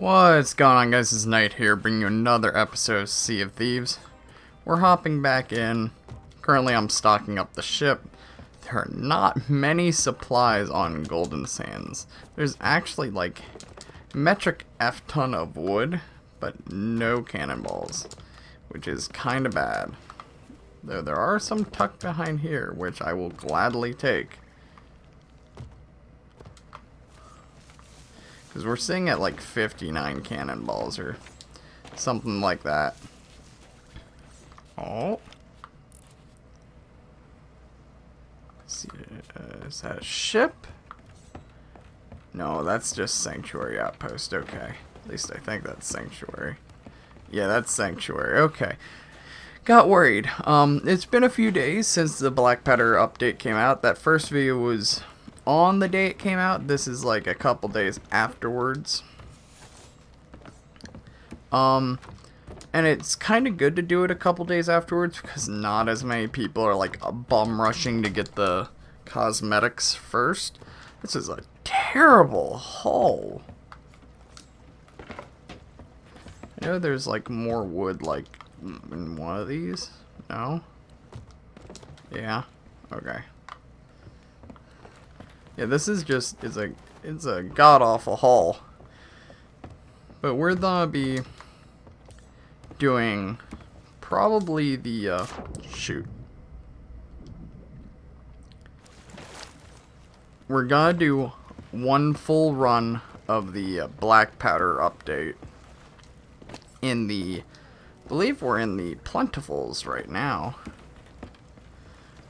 What's going on, guys? It's Knight here, bringing you another episode of Sea of Thieves. We're hopping back in. Currently I'm stocking up the ship. There are not many supplies on Golden Sands. There's actually like metric F ton of wood, but no cannonballs, which is kind of bad. Though there are some tucked behind here, which I will gladly take. Because we're sitting at like 59 cannonballs or something like that. Oh. Let's see, is that a ship? No, that's just Sanctuary Outpost. Okay. At least I think that's Sanctuary. Yeah, that's Sanctuary. Okay. Got worried. It's been a few days since the Black Powder update came out. That first video was on the day it came out. This is like a couple days afterwards. And it's kind of good to do it a couple days afterwards because not as many people are like bum rushing to get the cosmetics first. This is a terrible haul. I know there's like more wood like in one of these. No? Yeah. Okay. Yeah, this is just it's a god awful haul. But we're gonna be doing probably the shoot. We're gonna do one full run of the Black Powder update in the, I believe we're in the Plentifuls right now.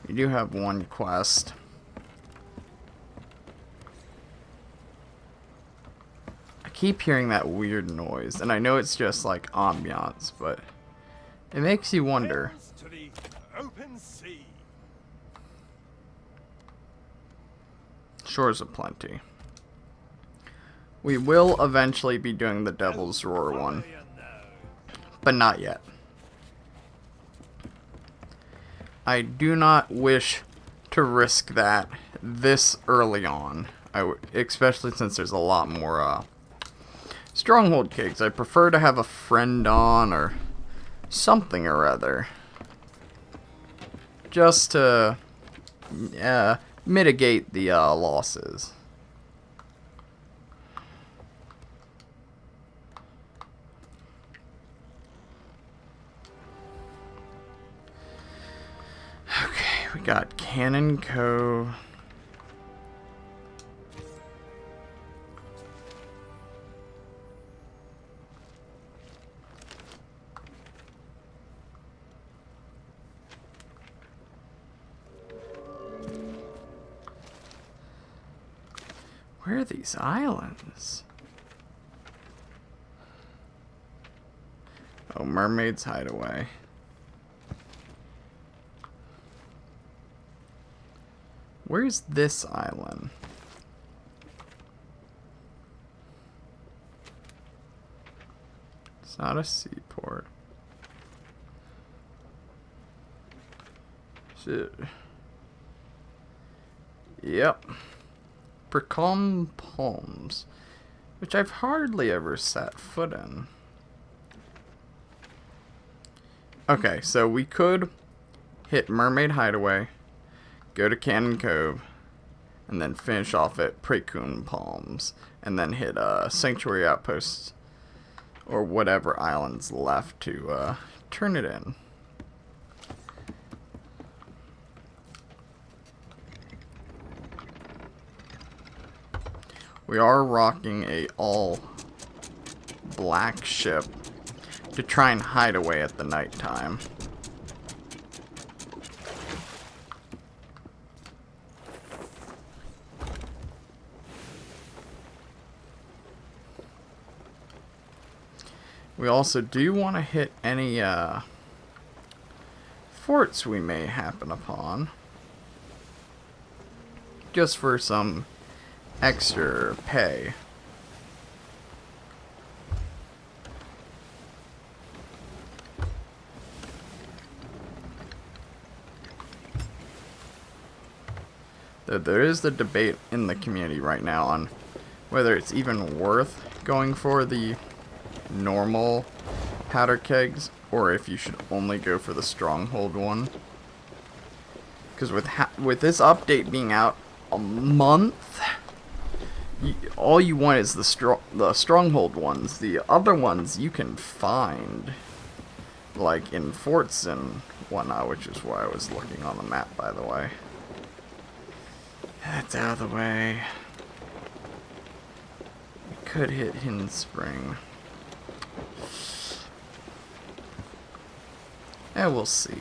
We do have one quest. I keep hearing that weird noise, and I know it's just like ambiance, but it makes you wonder. To the open sea. Shores of Plenty. We will eventually be doing the Devil's Roar one, but not yet. I do not wish to risk that this early on. Especially since there's a lot more Stronghold cakes. I prefer to have a friend on or something or other, just to mitigate the losses. Okay, we got Cannon Cove. Where are these islands? Oh, Mermaid's Hideaway. Where's this island? It's not a seaport. Shit. Yep. Precom Palms, which I've hardly ever set foot in. Okay, so we could hit Mermaid Hideaway, go to Cannon Cove, and then finish off at Precom Palms, and then hit Sanctuary Outposts, or whatever island's left to turn it in. We are rocking a all black ship to try and hide away at the nighttime. We also do want to hit any forts we may happen upon, just for some extra pay. There is the debate in the community right now on whether it's even worth going for the normal powder kegs, or if you should only go for the stronghold one. Because with this update being out a month, all you want is the stronghold ones. The other ones you can find, like in forts and whatnot, which is why I was looking on the map, by the way. That's out of the way. We could hit Hidden Spring. Yeah, we'll see.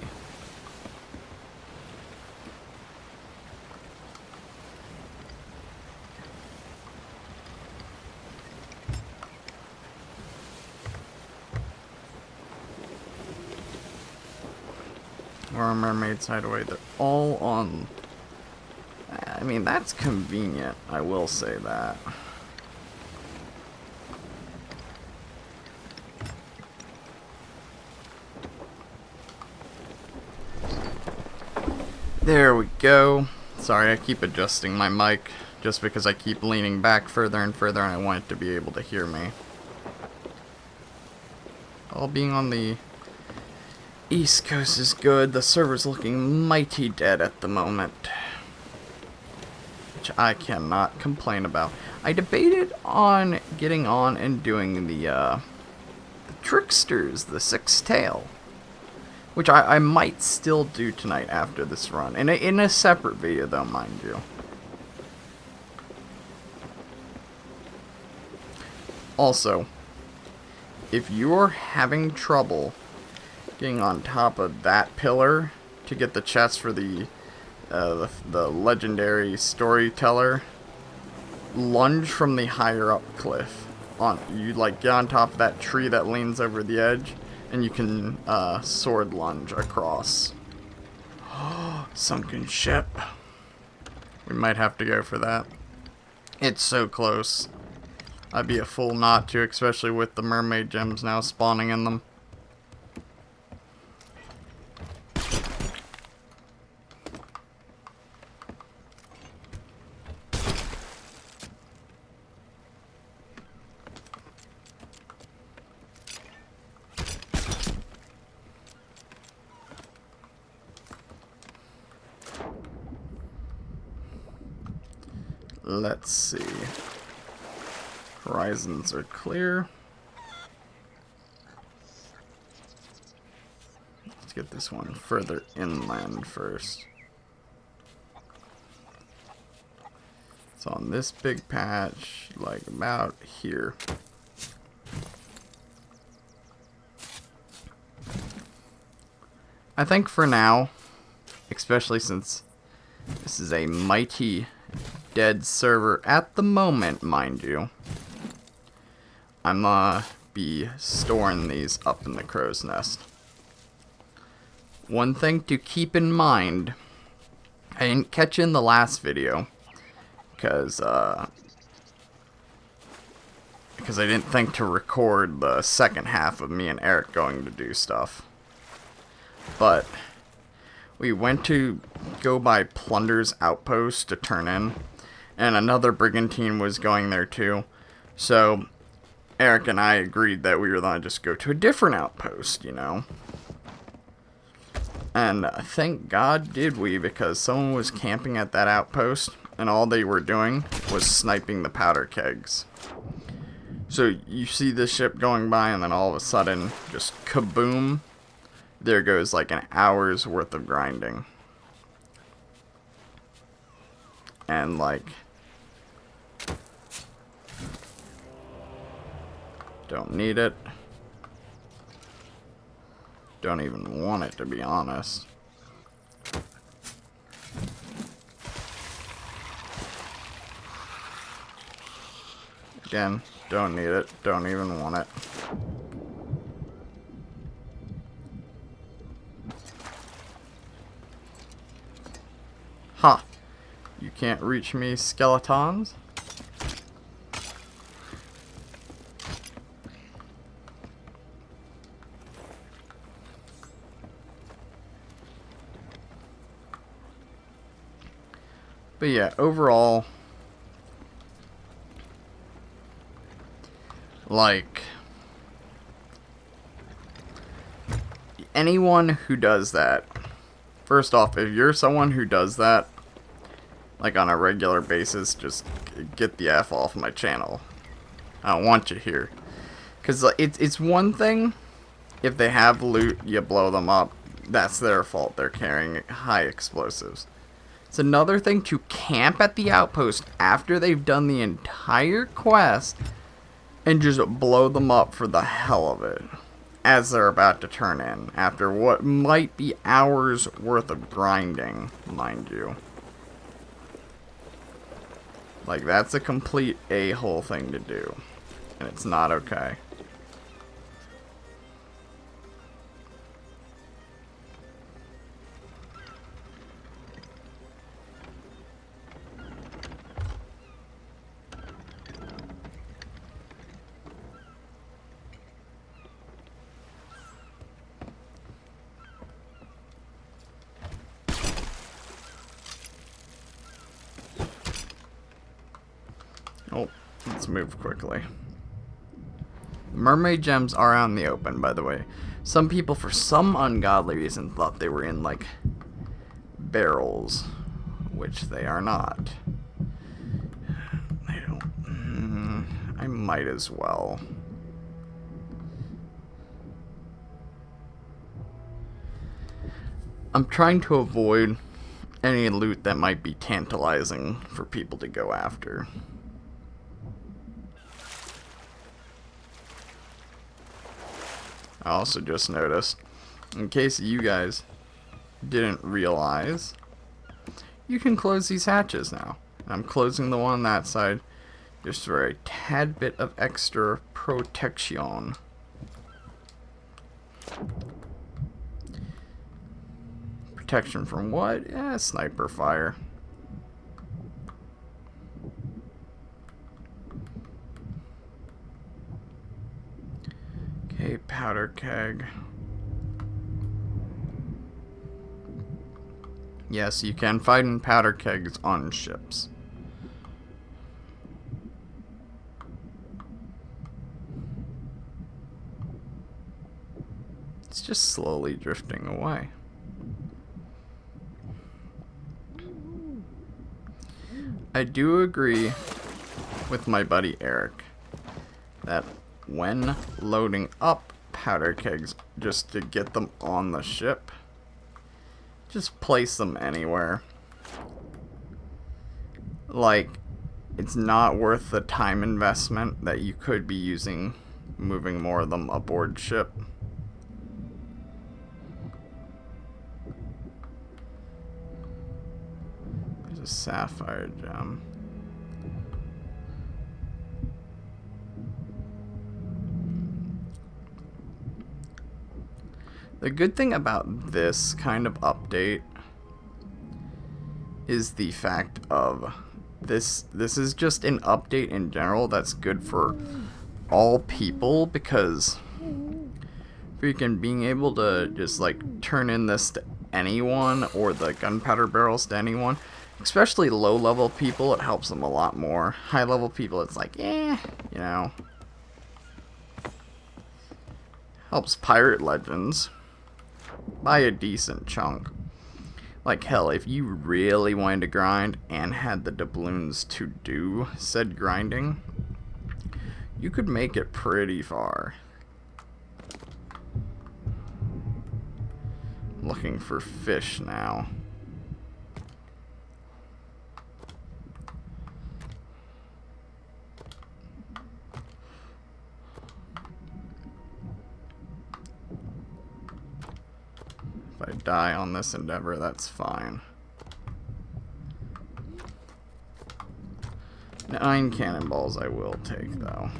Or Mermaid's Hideaway, they're all on. I mean, that's convenient, I will say that. There we go. Sorry, I keep adjusting my mic just because I keep leaning back further and further and I want it to be able to hear me. All being on the East Coast is good. The server's looking mighty dead at the moment, which I cannot complain about. I debated on getting on and doing the Tricksters, the Sixth Tail, which I might still do tonight after this run, in a separate video though, mind you. Also, if you're having trouble getting on top of that pillar to get the chest for the legendary storyteller, lunge from the higher up cliff. You like get on top of that tree that leans over the edge, and you can sword lunge across. Sunken ship. We might have to go for that. It's so close. I'd be a fool not to, especially with the mermaid gems now spawning in them. Let's see. Horizons are clear. Let's get this one further inland first. It's on this big patch, like about here. I think for now, especially since this is a mighty dead server at the moment, mind you, I'm be storing these up in the crow's nest. One thing to keep in mind, I didn't catch in the last video because I didn't think to record the second half of me and Eric going to do stuff, but we went to go by Plunder's Outpost to turn in, and another brigantine was going there too. So Eric and I agreed that we were going to just go to a different outpost, you know. And thank God did we, because someone was camping at that outpost, and all they were doing was sniping the powder kegs. So you see this ship going by, and then all of a sudden, just kaboom, there goes like an hour's worth of grinding. And like, don't need it. Don't even want it, to be honest. Again, don't need it. Don't even want it. Ha! You can't reach me, skeletons. But yeah, overall, like, anyone who does that, first off, if you're someone who does that, like on a regular basis, just get the F off my channel. I don't want you here. Because it's one thing, if they have loot, you blow them up. That's their fault. They're carrying high explosives. It's another thing to camp at the outpost after they've done the entire quest and just blow them up for the hell of it as they're about to turn in after what might be hours worth of grinding, mind you. Like, that's a complete a-hole thing to do, and it's not okay. Oh, let's move quickly. Mermaid gems are out in the open, by the way. Some people, for some ungodly reason, thought they were in, like, barrels, which they are not. I don't... I might as well. I'm trying to avoid any loot that might be tantalizing for people to go after. I also just noticed, in case you guys didn't realize, you can close these hatches now. I'm closing the one on that side just for a tad bit of extra protection. Protection from what? Sniper fire. Okay, powder keg. Yes, you can fight in powder kegs on ships. It's just slowly drifting away. I do agree with my buddy Eric that when loading up powder kegs just to get them on the ship, just place them anywhere. Like, it's not worth the time investment that you could be using moving more of them aboard ship. There's a sapphire gem. The good thing about this kind of update is the fact of this is just an update in general that's good for all people, because freaking being able to just like turn in this to anyone, or the gunpowder barrels to anyone, especially low level people, it helps them a lot more. High level people, it's like, you know, helps Pirate Legends by a decent chunk. Like, hell, if you really wanted to grind and had the doubloons to do said grinding, you could make it pretty far. Looking for fish now. If I die on this endeavor, that's fine. 9 cannonballs I will take, though.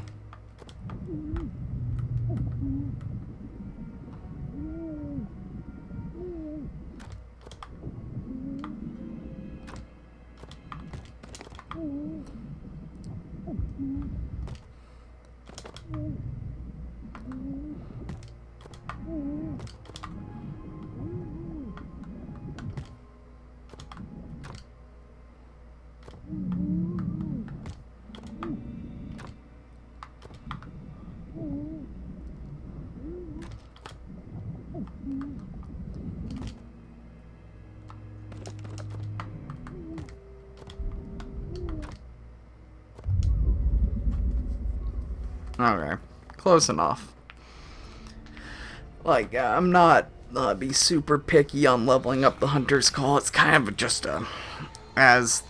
Okay, close enough. Like, I'm not be super picky on leveling up the Hunter's Call. It's kind of just as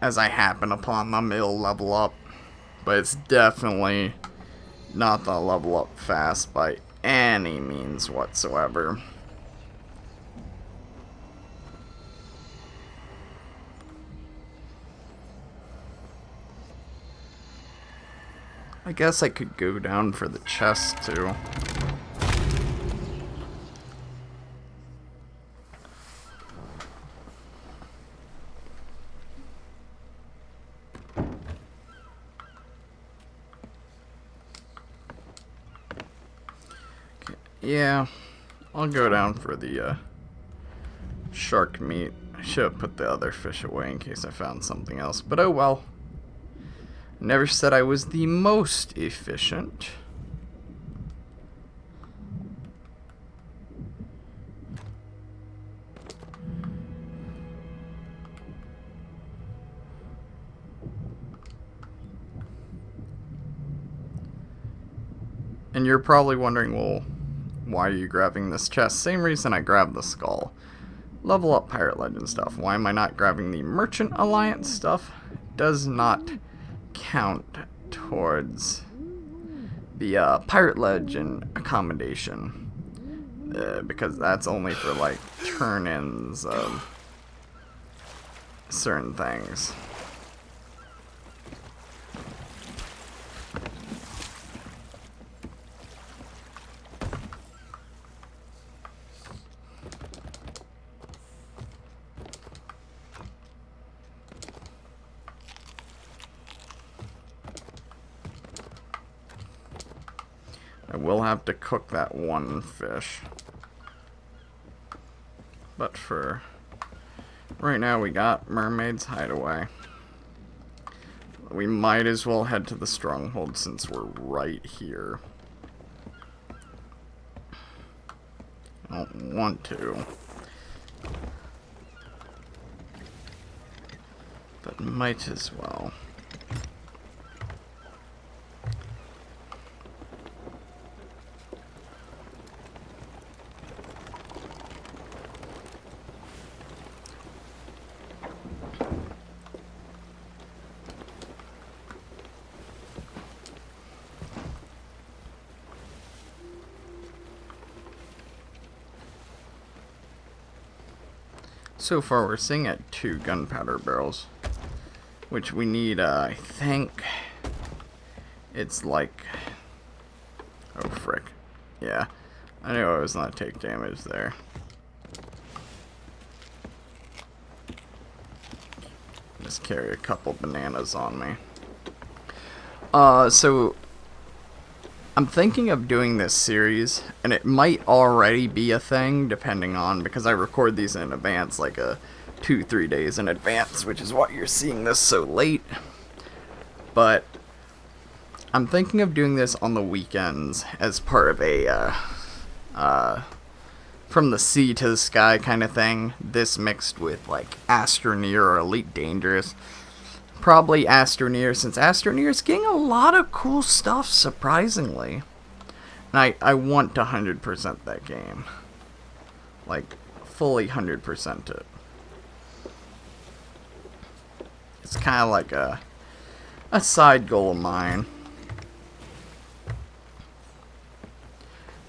as I happen upon them, it'll level up. But it's definitely not the level up fast by any means whatsoever. I guess I could go down for the chest too. Okay, yeah, I'll go down for the shark meat. I should have put the other fish away in case I found something else, but oh well. Never said I was the most efficient. And you're probably wondering, well, why are you grabbing this chest? Same reason I grabbed the skull. Level up Pirate Legend stuff. Why am I not grabbing the Merchant Alliance stuff? Does not count towards the Pirate Legend accommodation. Because that's only for, like, turn-ins of certain things. I will have to cook that one fish. But for right now, we got Mermaid's Hideaway. We might as well head to the stronghold since we're right here. I don't want to, but might as well. So far, we're sitting at 2 gunpowder barrels, which we need, I think, it's like, oh frick, yeah, I knew I was not take damage there. Just carry a couple bananas on me. So I'm thinking of doing this series, and it might already be a thing, depending on, because I record these in advance, like 2-3 days in advance, which is why you're seeing this so late. But I'm thinking of doing this on the weekends as part of a from the sea to the sky kind of thing. This mixed with like Astroneer or Elite Dangerous. Probably Astroneer, since Astroneer's getting a lot of cool stuff, surprisingly. And I want to 100% that game. Like, fully 100% it. It's kind of like a side goal of mine.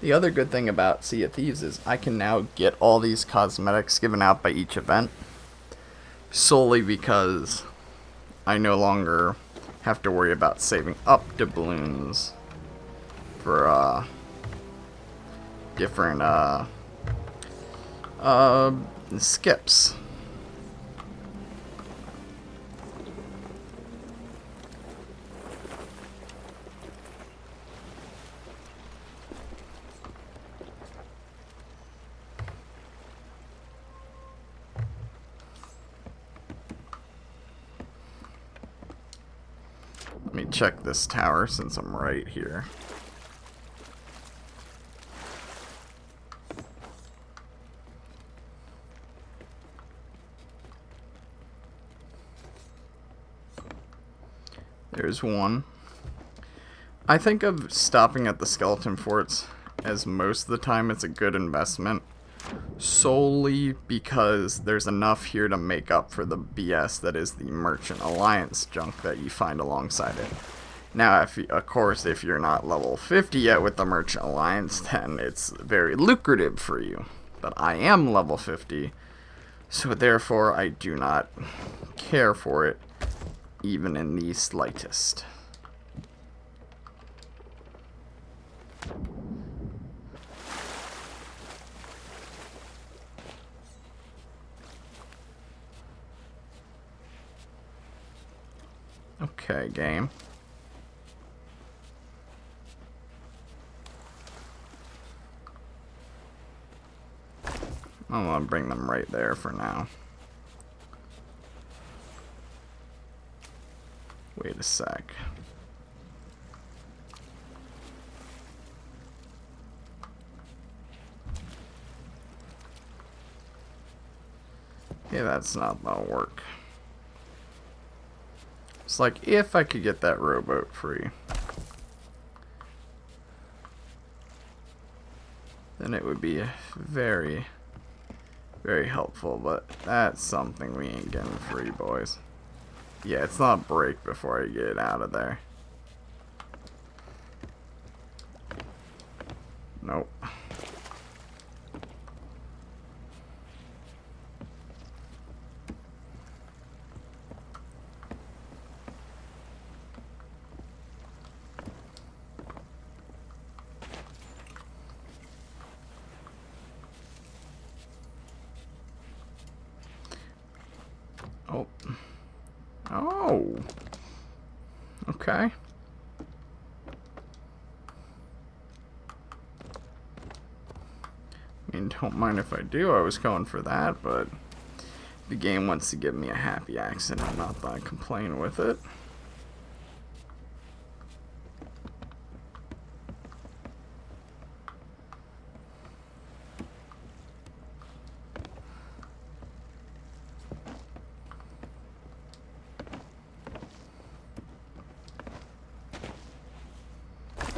The other good thing about Sea of Thieves is I can now get all these cosmetics given out by each event. Solely because I no longer have to worry about saving up doubloons for different skips. Let me check this tower since I'm right here. There's one. I think of stopping at the skeleton forts as most of the time it's a good investment, solely because there's enough here to make up for the BS that is the Merchant Alliance junk that you find alongside it. Now, of course, if you're not level 50 yet with the Merchant Alliance, then it's very lucrative for you. But I am level 50, so therefore I do not care for it, even in the slightest. Okay, game. I'm gonna bring them right there for now. Wait a sec. Yeah, that's not gonna work. It's like if I could get that rowboat free, then it would be very, very helpful, but that's something we ain't getting free, boys. Yeah, it's not break before I get out of there. Nope. Oh. Oh. Okay. I mean, don't mind if I do. I was going for that, but the game wants to give me a happy accident. I'm not gonna complain with it.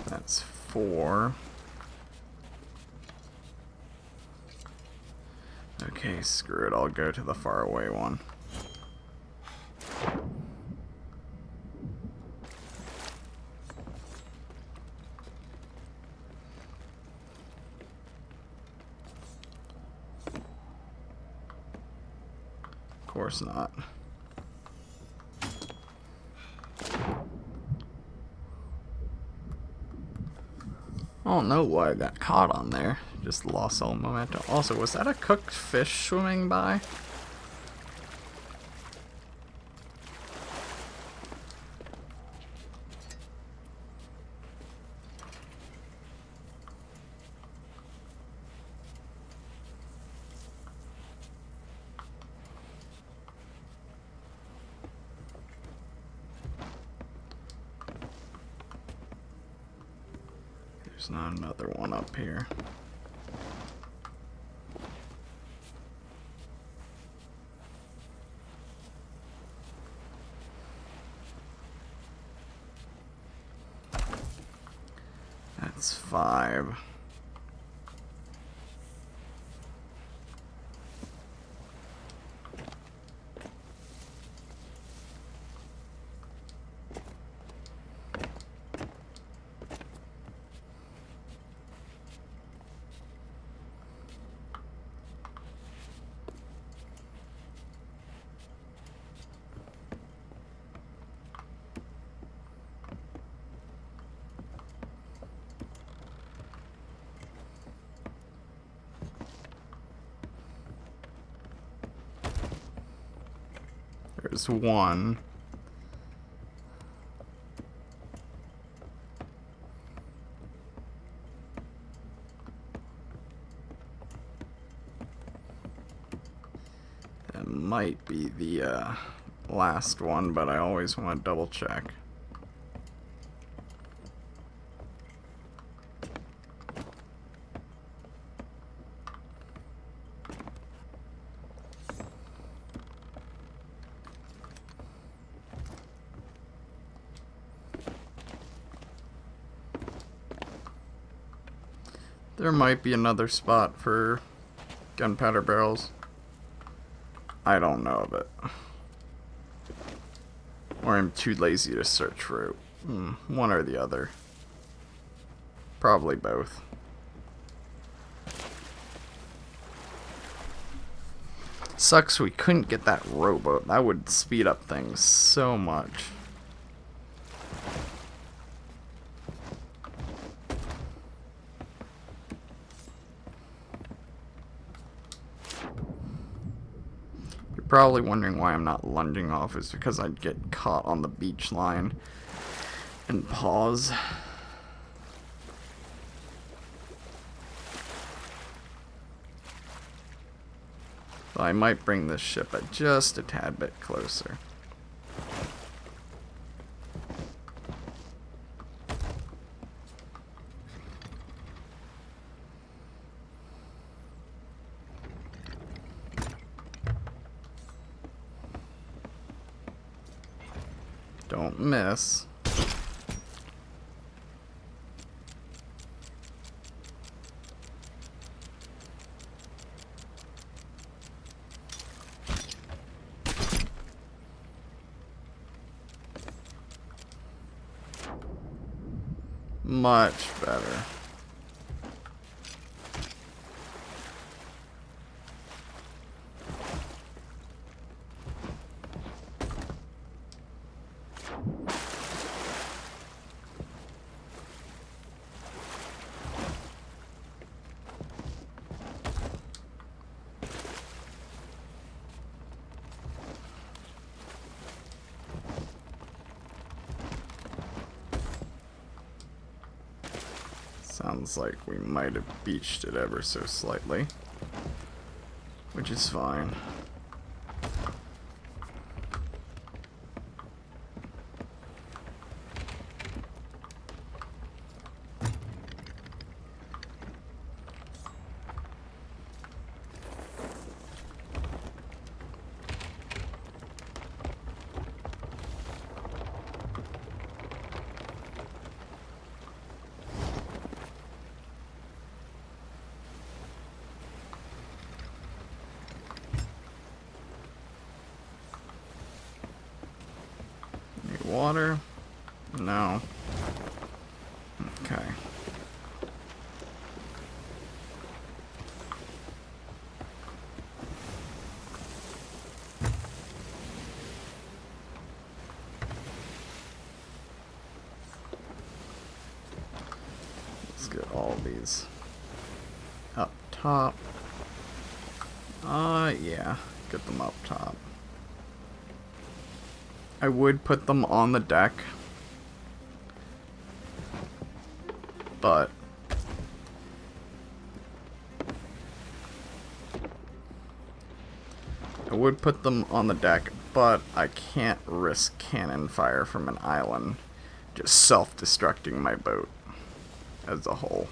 That's 4. Okay, screw it. I'll go to the faraway one. Of course not. I don't know why I got caught on there. Just lost all momentum. Also, was that a cooked fish swimming by? There's not another one up here. That's 5. There's 1. That might be the last one, but I always want to double check. There might be another spot for gunpowder barrels. I don't know of it. Or I'm too lazy to search for it. One or the other. Probably both. Sucks we couldn't get that rowboat. That would speed up things so much. You're probably wondering why I'm not lunging off. It's because I'd get caught on the beach line and pause. So I might bring this ship at just a tad bit closer. Don't miss. Much better. Sounds like we might have beached it ever so slightly, which is fine. Water? No. Okay. Let's get all these up top. Yeah. Get them up top. I would put them on the deck, but I can't risk cannon fire from an island just self-destructing my boat as a whole.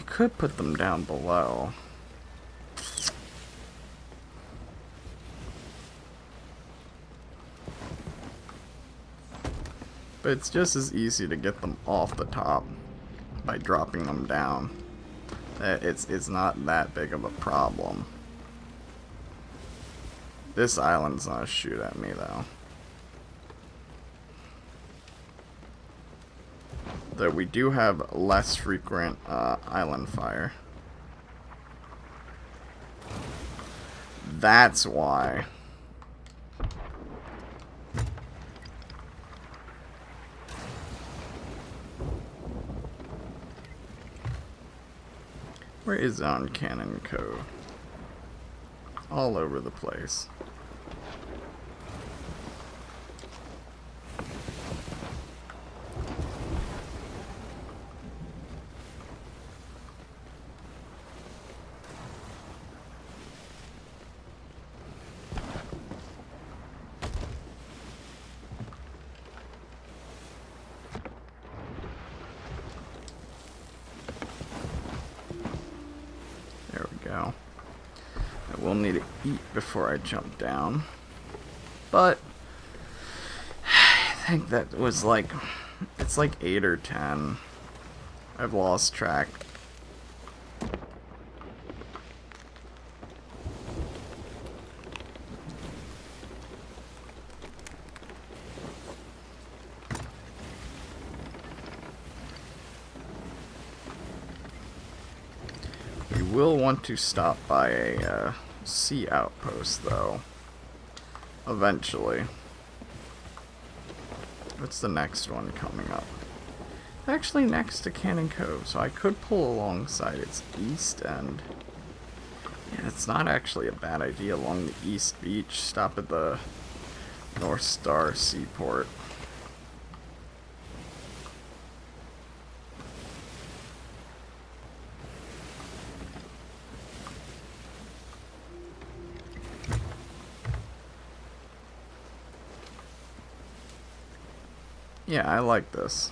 Could put them down below. But it's just as easy to get them off the top by dropping them down. It's not that big of a problem. This island's not a shoot at me though. Though we do have less frequent island fire. That's why. Where is on Cannon Cove? All over the place. will need to eat before I jump down. But I think that was like, it's like 8 or 10. I've lost track. We will want to stop by a sea outpost, though. Eventually. What's the next one coming up? Actually next to Cannon Cove, so I could pull alongside its east end. Yeah, it's not actually a bad idea along the east beach. Stop at the North Star Seaport. Yeah, I like this.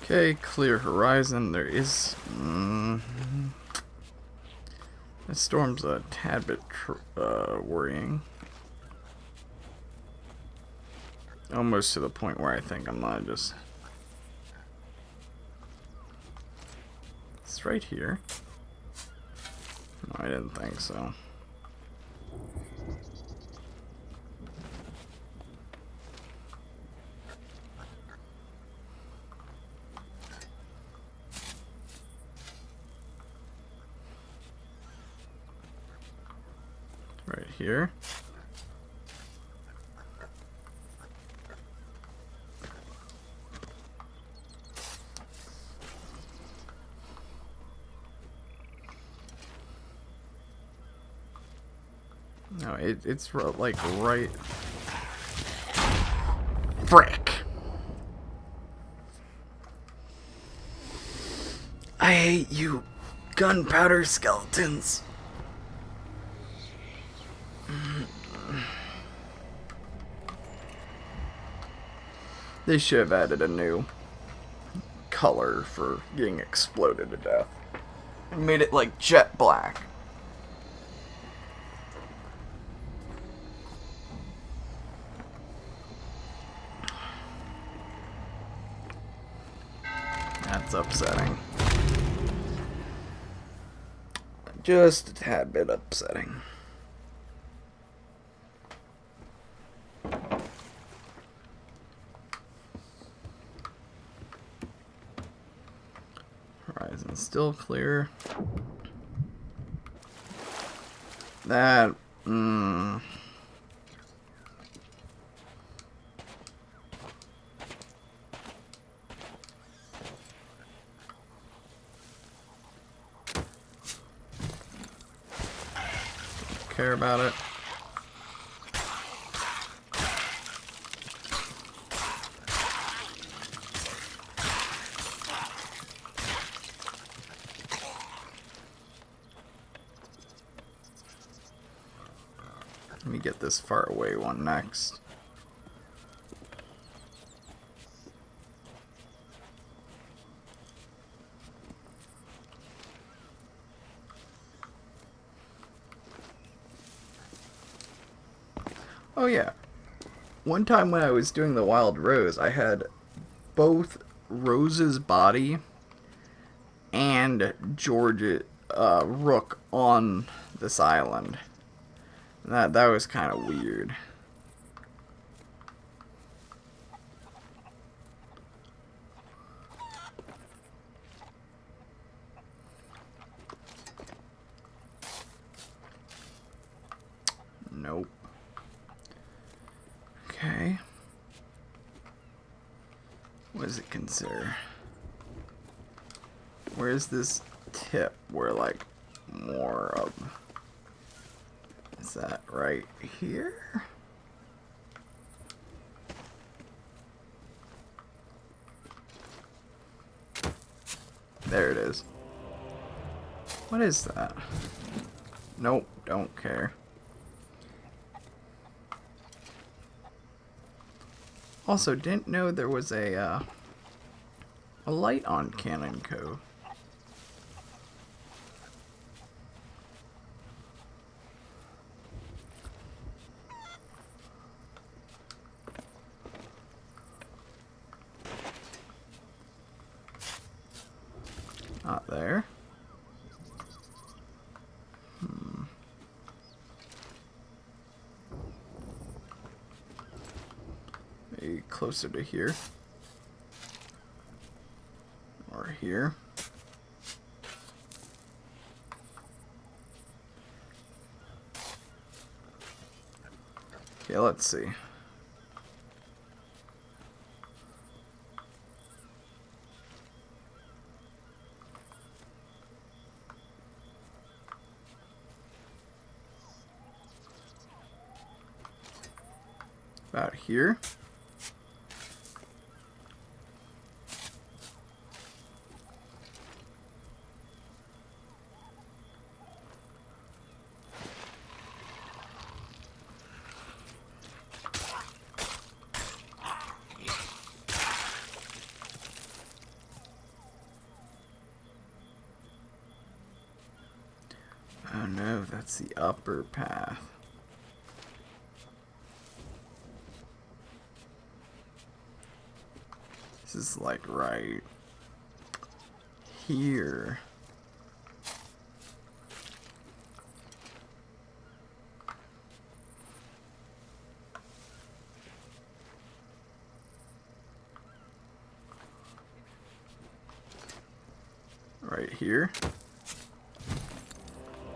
Okay, clear horizon. There is... the storm's a tad bit worrying. Almost to the point where I think I'm not just... It's right here. No, I didn't think so. Right here. No, it's like right... Frick! I hate you, gunpowder skeletons. They should have added a new color for getting exploded to death. And made it like jet black. That's upsetting. Just a tad bit upsetting. Horizon still clear. That, care about it. Let me get this far away one next. Oh yeah. One time when I was doing the wild rose, I had both Rose's body and George Rook on this island. That was kind of weird. Nope. Okay. What does it consider? Where's this tip where like more of... Is that right here? There it is. What is that? Nope, don't care. Also, didn't know there was a light on Cannon Cove. Not there. Maybe closer to here. Or here. Okay, let's see. About here. Oh no, that's the upper path. This is like right here. Right here.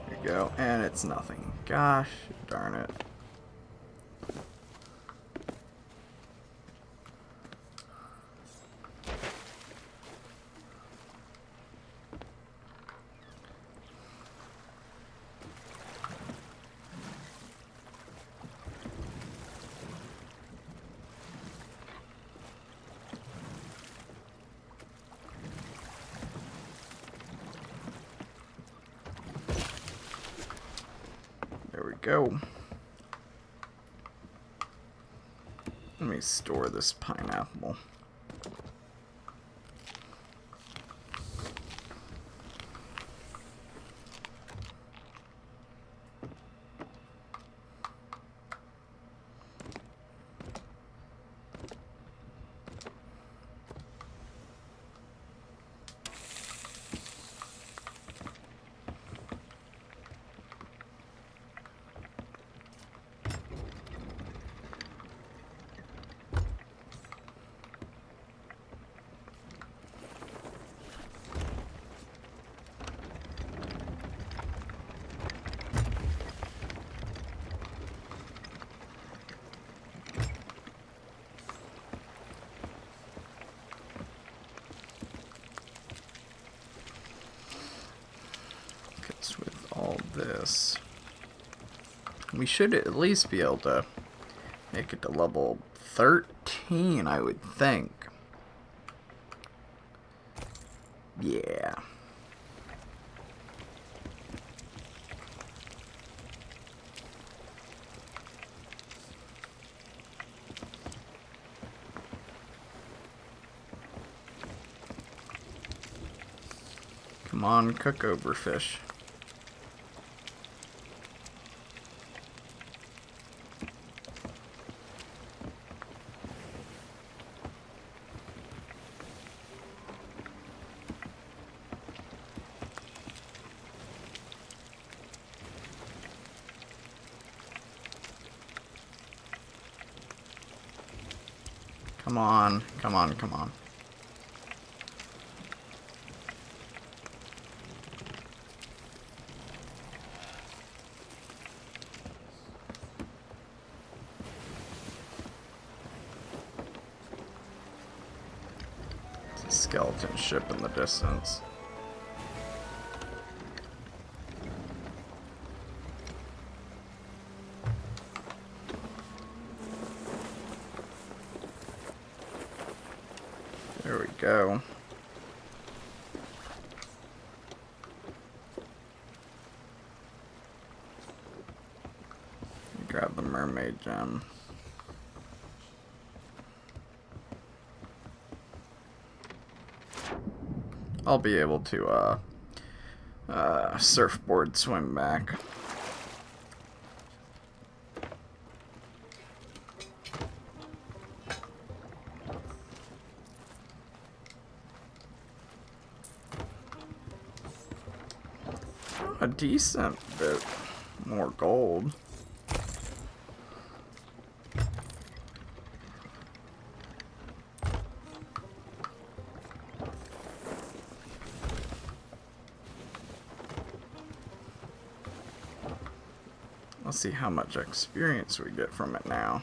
There you go. And it's nothing. Gosh darn it. There we go. Let me store this pineapple. With all this, we should at least be able to make it to level 13, I would think. Yeah. Come on, cook over fish. Come on, come on, come on. It's a skeleton ship in the distance. There we go. Grab the mermaid gem. I'll be able to surfboard swim back. A decent bit more gold. Let's see how much experience we get from it now.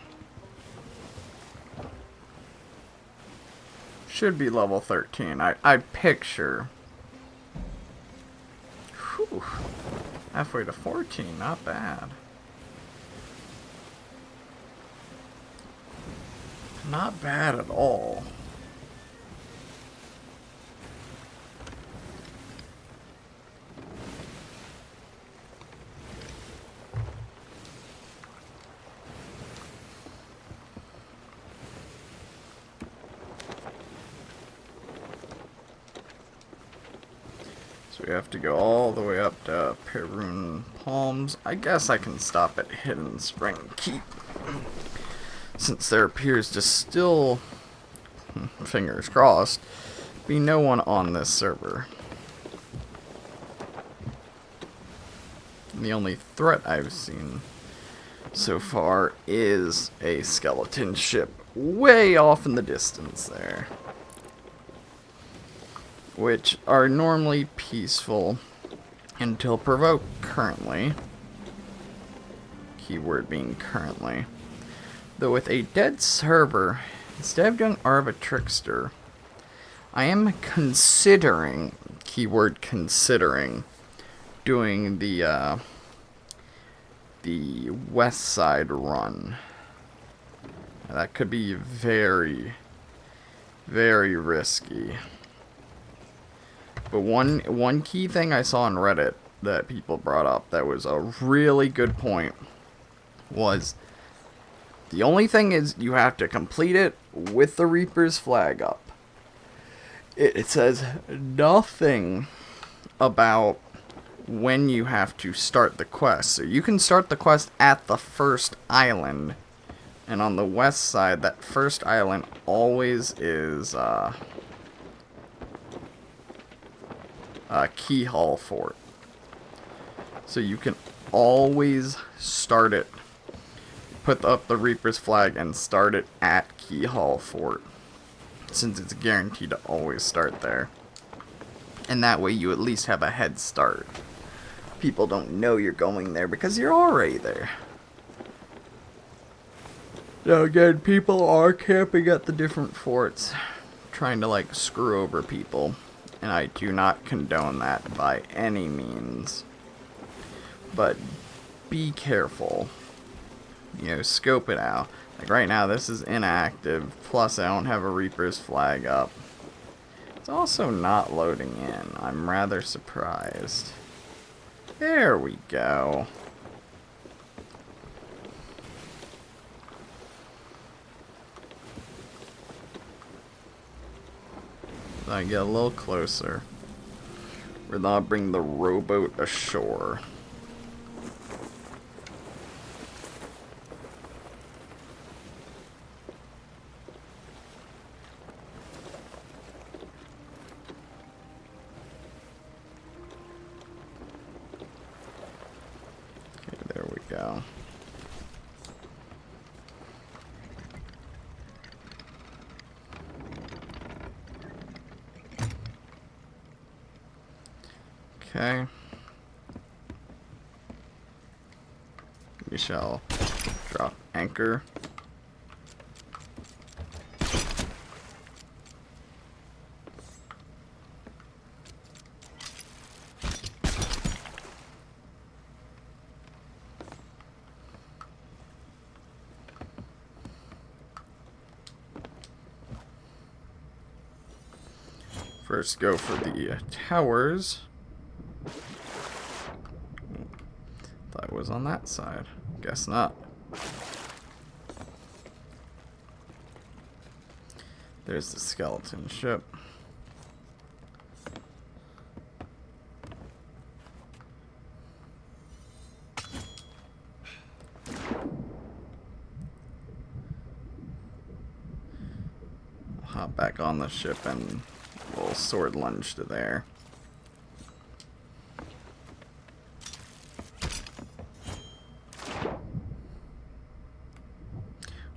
Should be level 13. I picture. Whew. Halfway to 14, not bad. Not bad at all. So we have to go all the way up to Perun Palms. I guess I can stop at Hidden Spring Keep, since there appears to still, fingers crossed, be no one on this server. The only threat I've seen so far is a skeleton ship way off in the distance there, which are normally peaceful until provoked currently. Keyword being currently. Though with a dead server, instead of doing Arva Trickster, I am considering, keyword considering, doing the west side run. Now, that could be very, very risky. But one key thing I saw on Reddit that people brought up that was a really good point was the only thing is you have to complete it with the Reaper's flag up. It says nothing about when you have to start the quest. So you can start the quest at the first island, and on the west side, that first island always is Keyhall Fort. So you can always start it, put up the Reaper's flag and start it at Keyhall Fort, since it's guaranteed to always start there. And that way you at least have a head start. People don't know you're going there because you're already there. Now again, people are camping at the different forts, trying to like screw over people. And I do not condone that by any means. But be careful. You know, scope it out. Like right now, this is inactive. Plus, I don't have a Reaper's flag up. It's also not loading in. I'm rather surprised. There we go. I get a little closer. We're not bringing the rowboat ashore. Okay, there we go. Okay. We shall drop anchor. First go for the towers. Thought it was on that side. Guess not. There's the skeleton ship. I'll hop back on the ship and we'll sword lunge to there.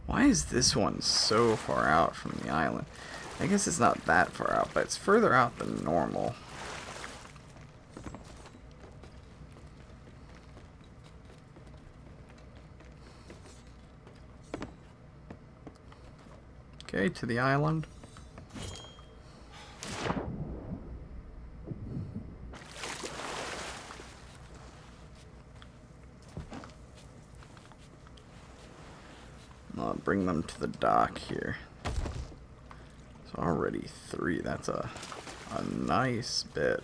Why is this one so far out from the island? I guess it's not that far out, but it's further out than normal. Okay, to the island. I'll bring them to the dock here. So already 3. That's a nice bit.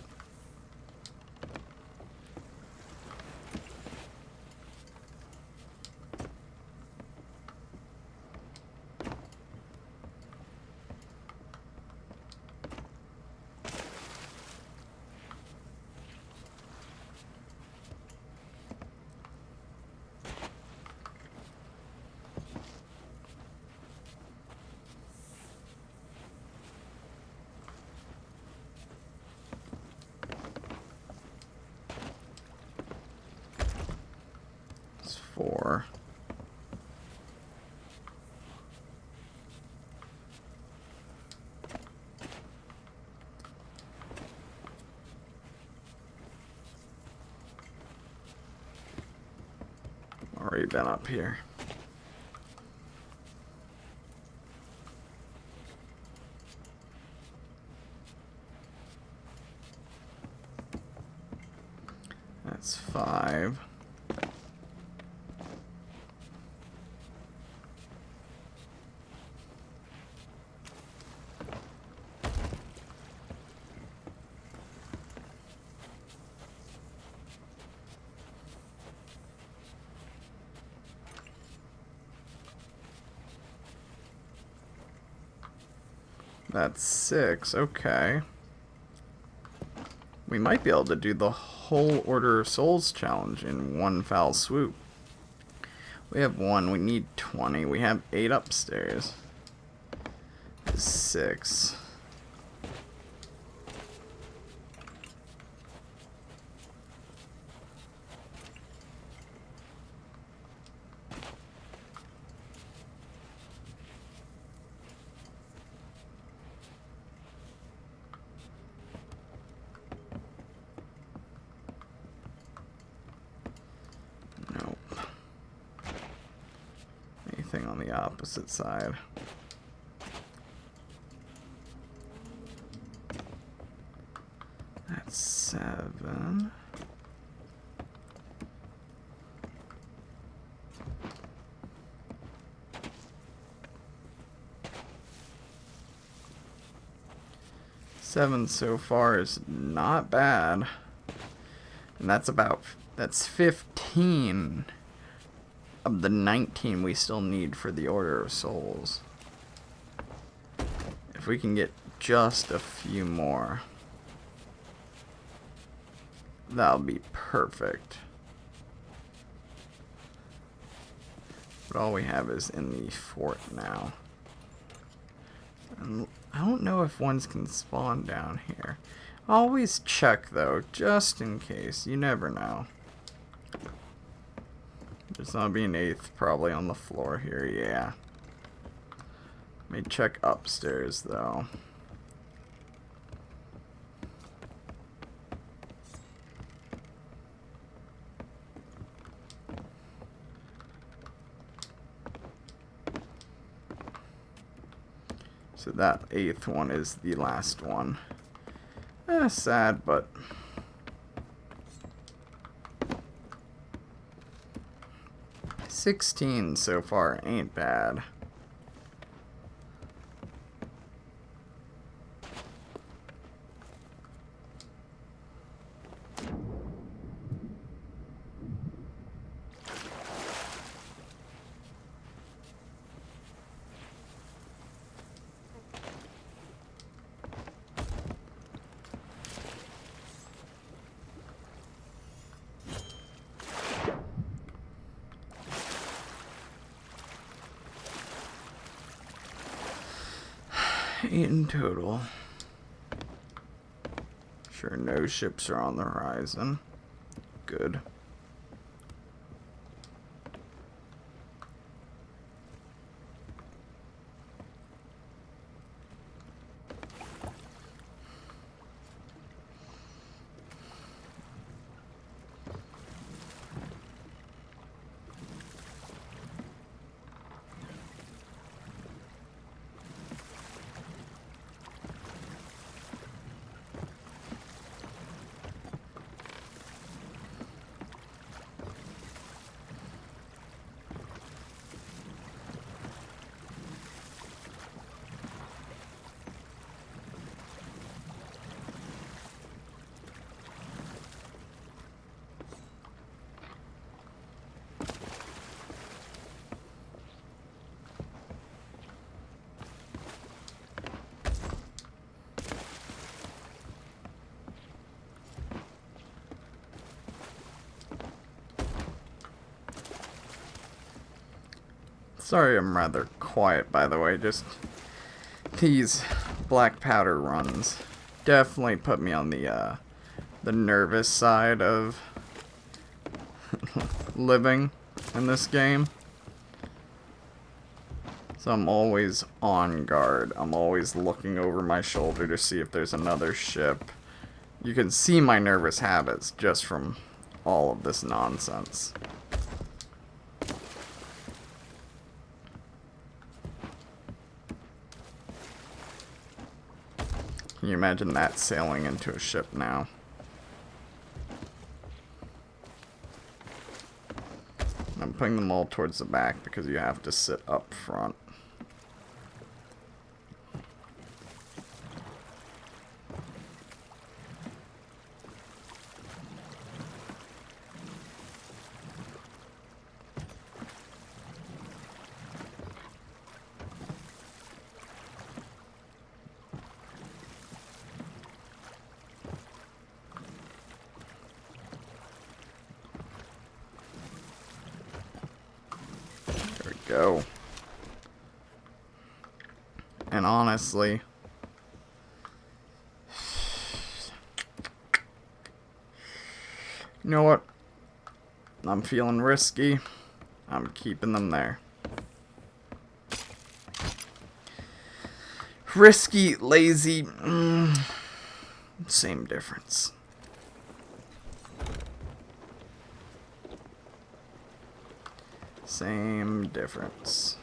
It's 4. Already been up here. That's 5. That's 6, okay. We might be able to do the whole Order of Souls challenge in one foul swoop. We have 1, we need 20. We have 8 upstairs. 6. On the opposite side. That's 7. Seven so far is not bad. And that's 15 of the 19 we still need for the Order of Souls. If we can get just a few more. That'll be perfect. But all we have is in the fort now. And I don't know if ones can spawn down here. Always check though, just in case. You never know. There's gonna be an 8th probably on the floor here, yeah. Let me check upstairs though. So that 8th one is the last one. Sad, but 16 so far ain't bad. Eight in total. Sure, no ships are on the horizon. Good. Sorry I'm rather quiet, by the way. Just these black powder runs definitely put me on the nervous side of living in this game. So I'm always on guard. I'm always looking over my shoulder to see if there's another ship. You can see my nervous habits just from all of this nonsense. Can you imagine that sailing into a ship now? I'm putting them all towards the back because you have to sit up front. Go. And honestly, you know what? I'm feeling risky. I'm keeping them there. Risky, lazy, same difference. Same difference.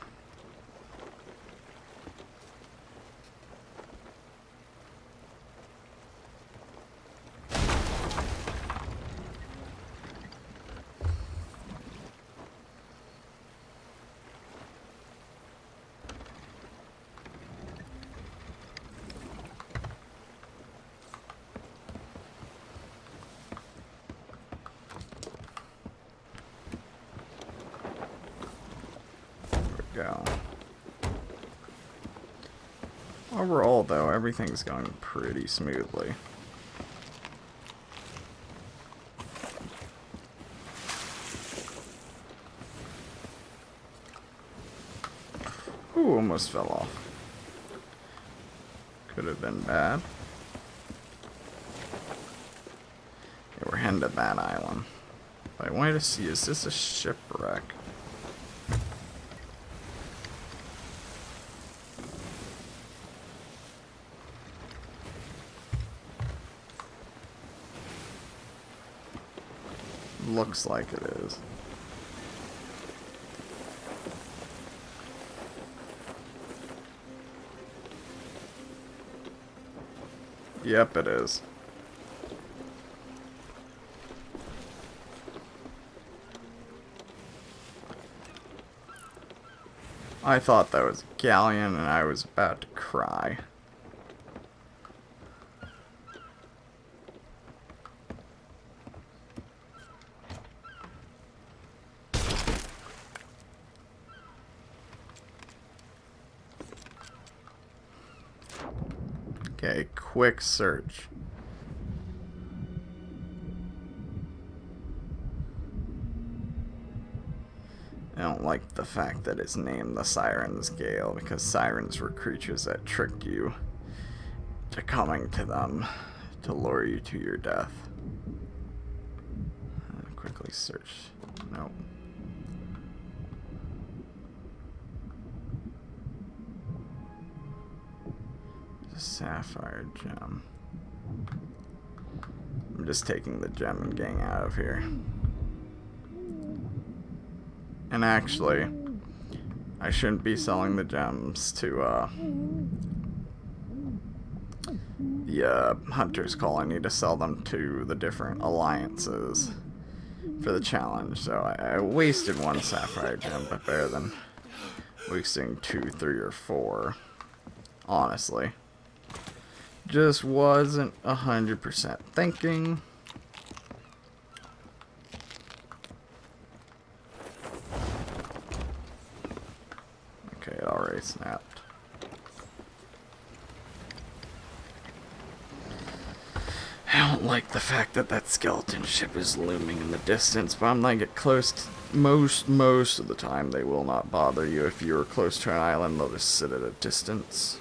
Go. Overall, though, everything's going pretty smoothly. Ooh, almost fell off. Could have been bad. Yeah, we're heading to that island. I wanted to see, is this a shipwreck? Looks like it is. Yep, it is. I thought that was a galleon and I was about to cry. Okay, quick search. I don't like the fact that it's named the Siren's Gale, because sirens were creatures that tricked you to coming to them to lure you to your death. Quickly search. Nope. Sapphire gem. I'm just taking the gem and getting out of here. And actually, I shouldn't be selling the gems to the Hunter's Call. I need to sell them to the different alliances for the challenge. So I wasted one sapphire gem, but better than wasting 2, 3, or 4. Honestly. Just wasn't 100% thinking. Okay, it already snapped. I don't like the fact that that skeleton ship is looming in the distance, but I'm not get close to most of the time they will not bother you. If you're close to an island, they'll just sit at a distance.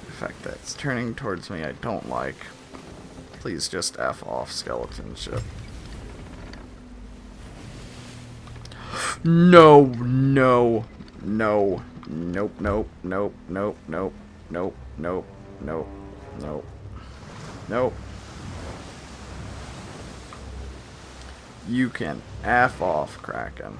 The fact that it's turning towards me, I don't like. Please just F off, skeleton ship. No, no, no, nope, nope, nope, nope, nope, nope, nope, nope, nope, nope. You can F off, Kraken.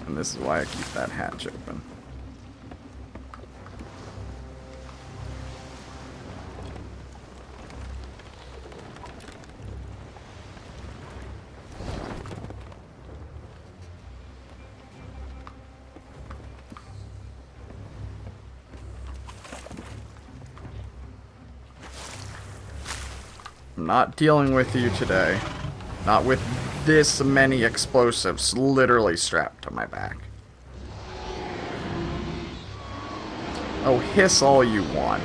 And this is why I keep that hatch open. I'm not dealing with you today. Not with this many explosives literally strapped to my back. Oh, hiss all you want.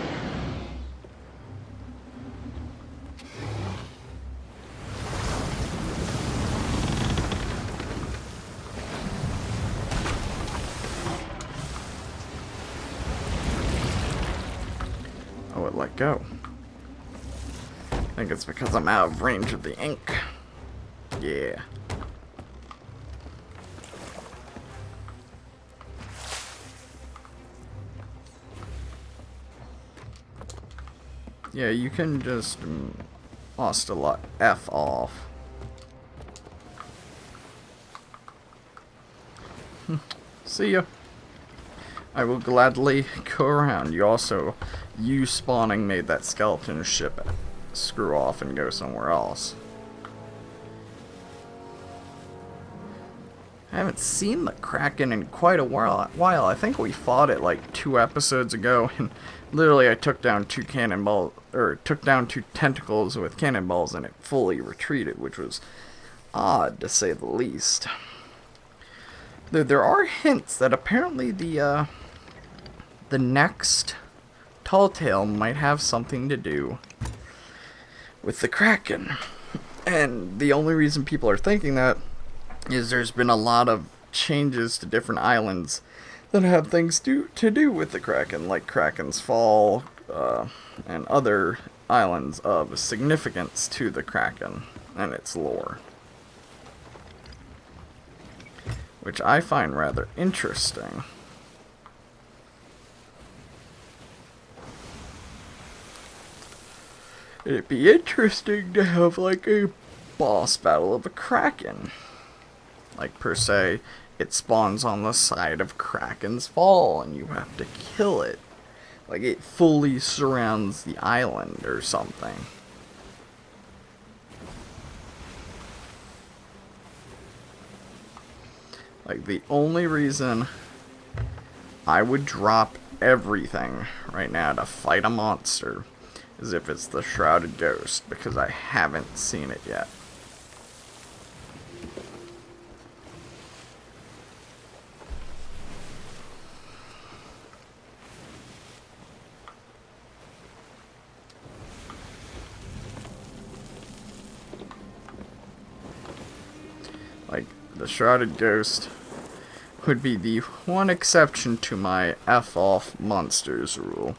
Oh, it let go. I think it's because I'm out of range of the ink. Yeah. Yeah, you can just Ocelot F off. See ya. I will gladly go around. You spawning made that skeleton ship screw off and go somewhere else. I haven't seen the Kraken in quite a while. I think we fought it like 2 episodes ago, and literally I took down 2 cannonballs, or took down 2 tentacles with cannonballs, and it fully retreated, which was odd to say the least. There are hints that apparently the next Tall Tale might have something to do with the Kraken. And the only reason people are thinking that is there's been a lot of changes to different islands that have things to do with the Kraken, like Kraken's Fall, and other islands of significance to the Kraken and its lore. Which I find rather interesting. It'd be interesting to have like a boss battle of a Kraken. Like per se, it spawns on the side of Kraken's Fall and you have to kill it. Like it fully surrounds the island or something. Like the only reason I would drop everything right now to fight a monster is if it's the Shrouded Ghost, because I haven't seen it yet. Like, the Shrouded Ghost would be the one exception to my F off monsters rule.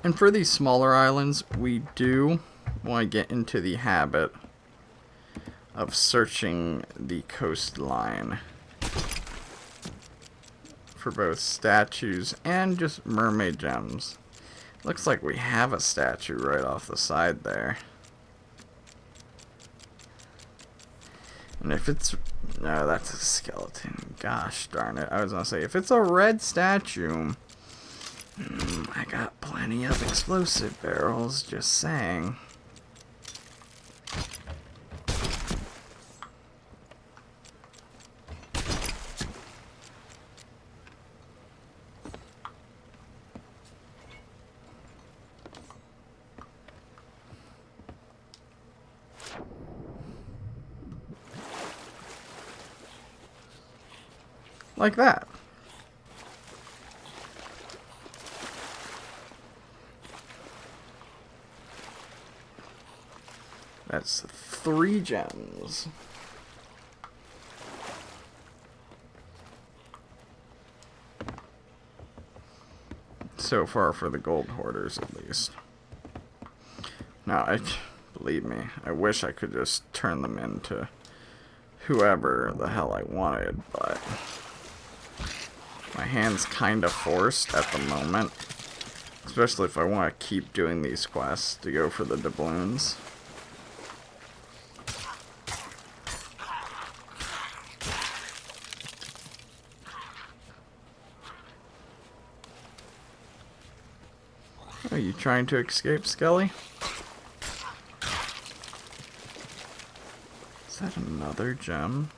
And for these smaller islands, we do want to get into the habit of searching the coastline for both statues and just mermaid gems. Looks like we have a statue right off the side there. And if it's... no, that's a skeleton. Gosh darn it. I was gonna say, if it's a red statue... I got plenty of explosive barrels, just saying. Like that. That's 3 gems. So far for the gold hoarders, at least. Now, believe me, I wish I could just turn them into whoever the hell I wanted, but my hand's kind of forced at the moment. Especially if I want to keep doing these quests to go for the doubloons. Are you trying to escape, Skelly? Is that another gem?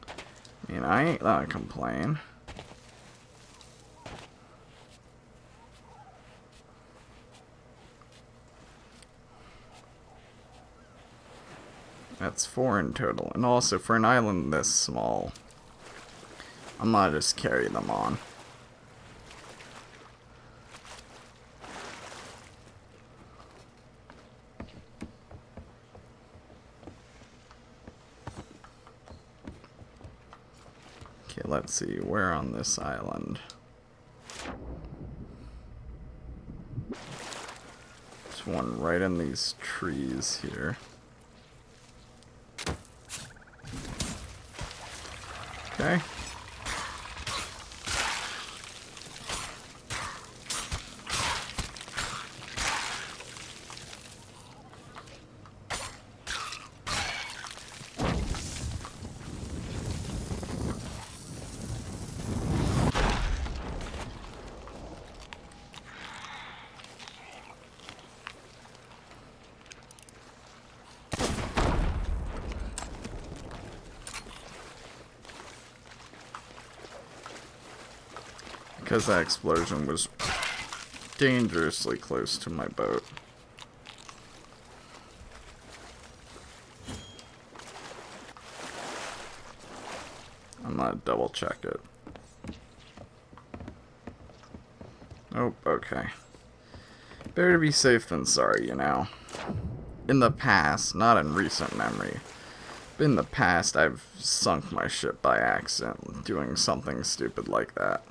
I mean, I ain't gonna complain. That's 4 in total. And also, for an island this small, I'm gonna just carry them on. Okay, let's see. Where on this island? There's one right in these trees here. Okay. because that explosion was dangerously close to my boat. I'm gonna double check it. Oh, okay. Better to be safe than sorry, you know. In the past, not in recent memory, but in the past I've sunk my ship by accident doing something stupid like that.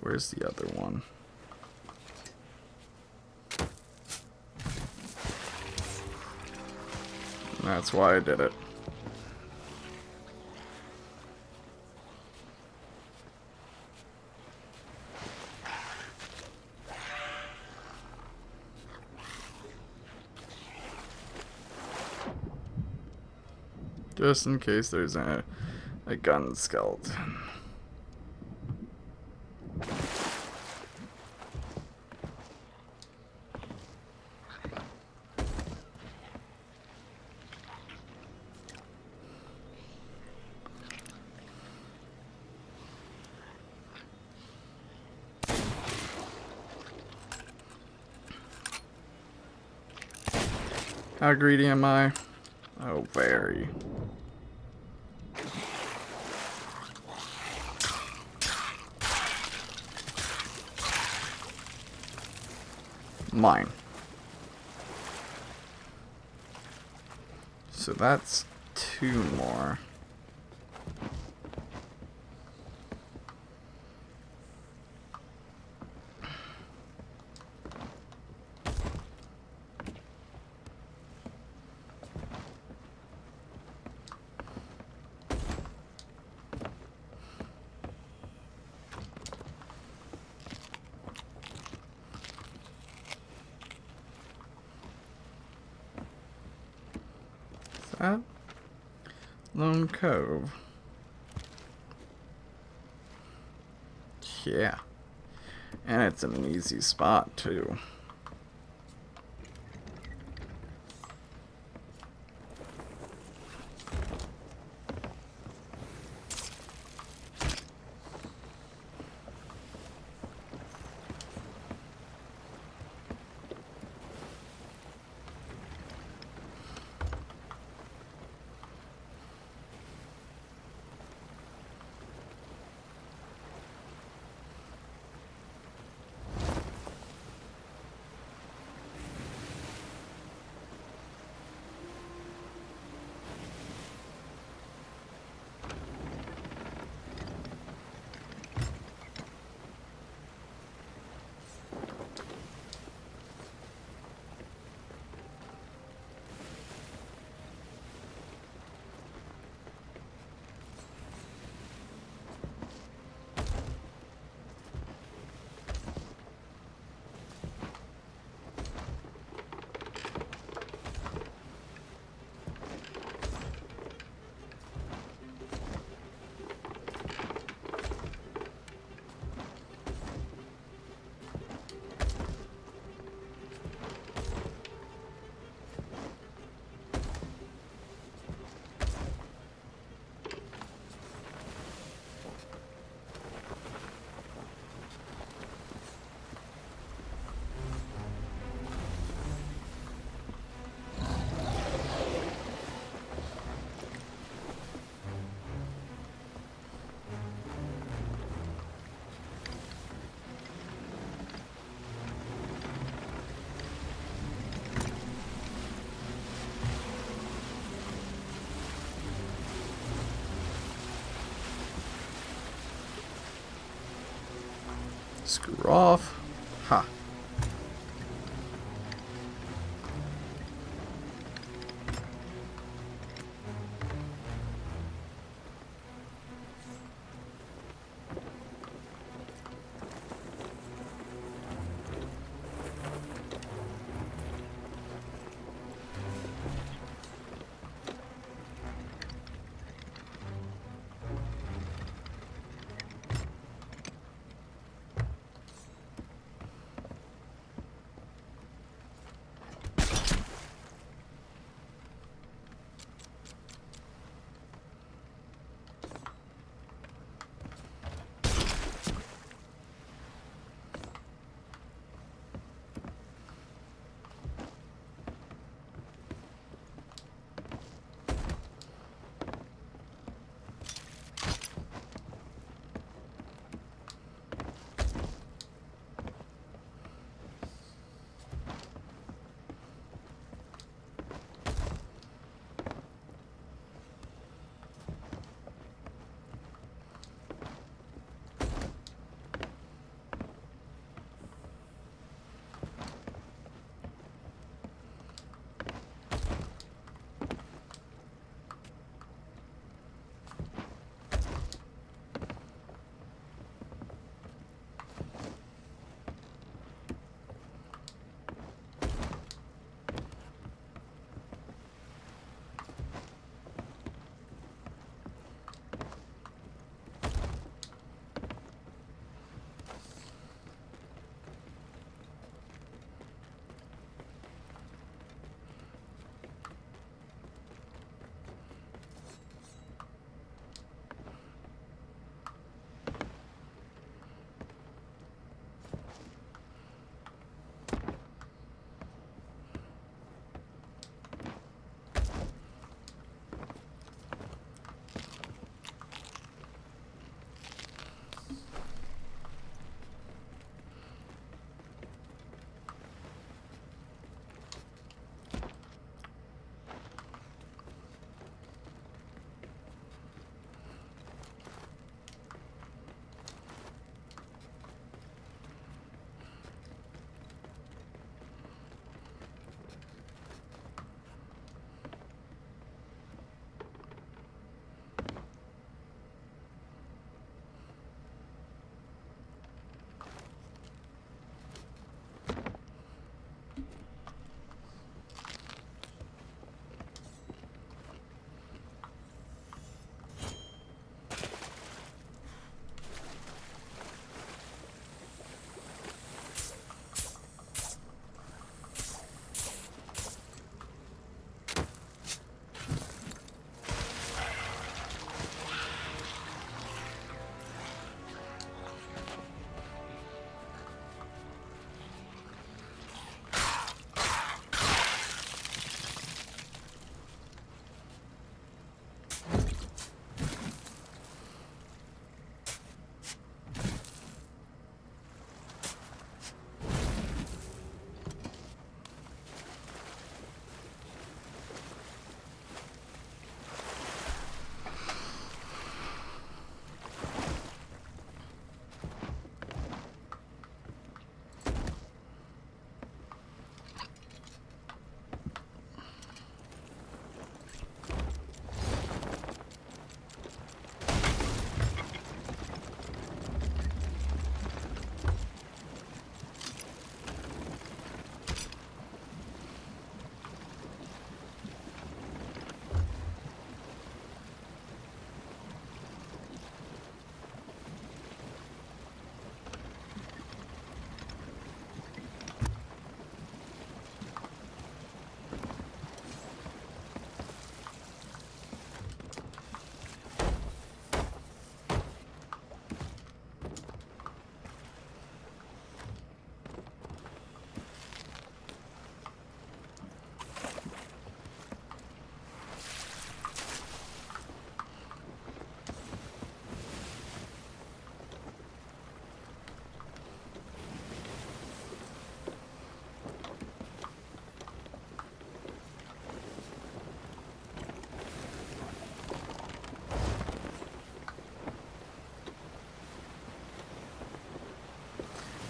Where's the other one? That's why I did it. Just in case there's a gun skeleton. How greedy am I? Oh, very. Mine. So that's 2 more. That Lone Cove. Yeah. And it's an easy spot too. Screw off. Ha.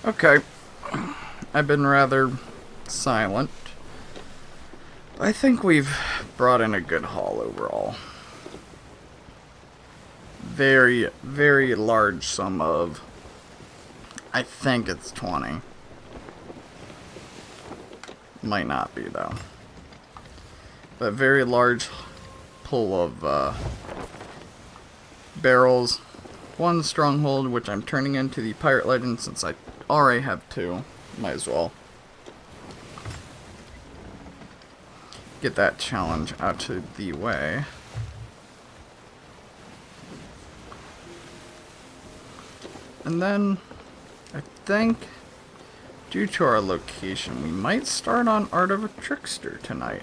Okay. I've been rather silent. I think we've brought in a good haul overall. Very, very large sum of... I think it's 20. Might not be, though. But very large pull of barrels. One stronghold, which I'm turning into the Pirate Legend since I already have 2. Might as well get that challenge out of the way. And then, I think, due to our location, we might start on Art of a Trickster tonight.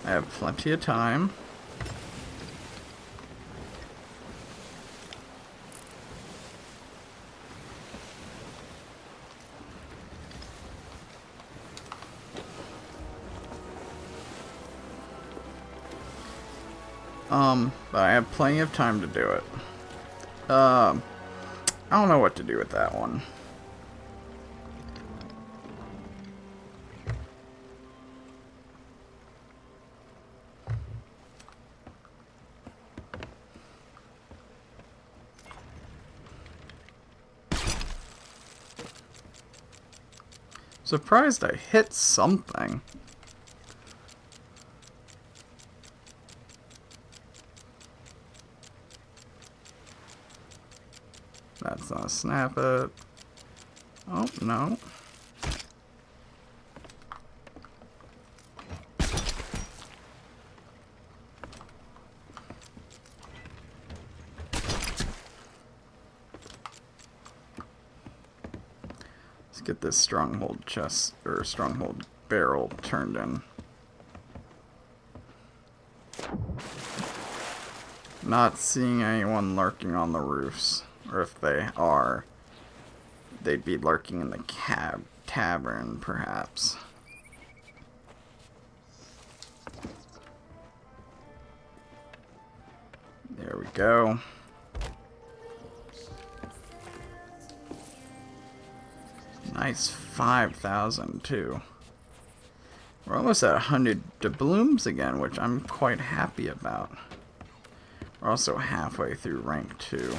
I have plenty of time. But I have plenty of time to do it. I don't know what to do with that one. Surprised I hit something. That's not snap it. Oh, no. Let's get this stronghold chest, or stronghold barrel turned in. Not seeing anyone lurking on the roofs. Or if they are, they'd be lurking in the tavern, perhaps. There we go. Nice 5,000 too. We're almost at 100 doubloons again, which I'm quite happy about. We're also halfway through rank 2.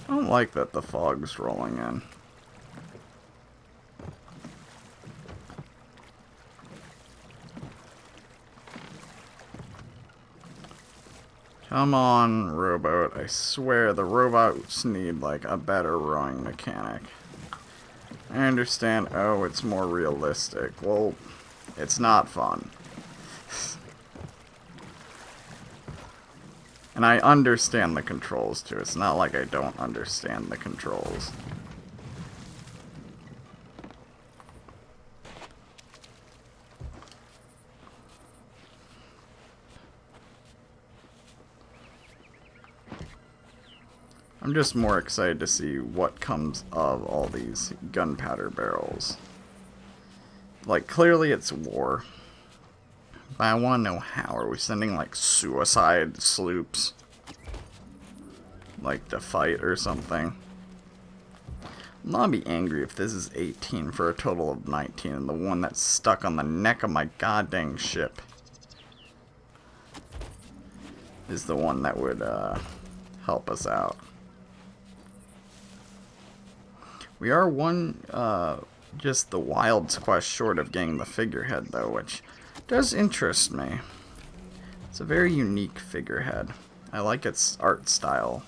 I don't like that the fog's rolling in. Come on, rowboat. I swear the robots need, like, a better rowing mechanic. I understand, oh, it's more realistic. Well, it's not fun. And I understand the controls, too. It's not like I don't understand the controls. I'm just more excited to see what comes of all these gunpowder barrels. Like, clearly it's war. But I want to know how. Are we sending, like, suicide sloops? Like, to fight or something? I'm gonna be angry if this is 18 for a total of 19 and the one that's stuck on the neck of my goddamn ship is the one that would, help us out. We are just the Wild's quest short of getting the figurehead, though, which does interest me. It's a very unique figurehead. I like its art style.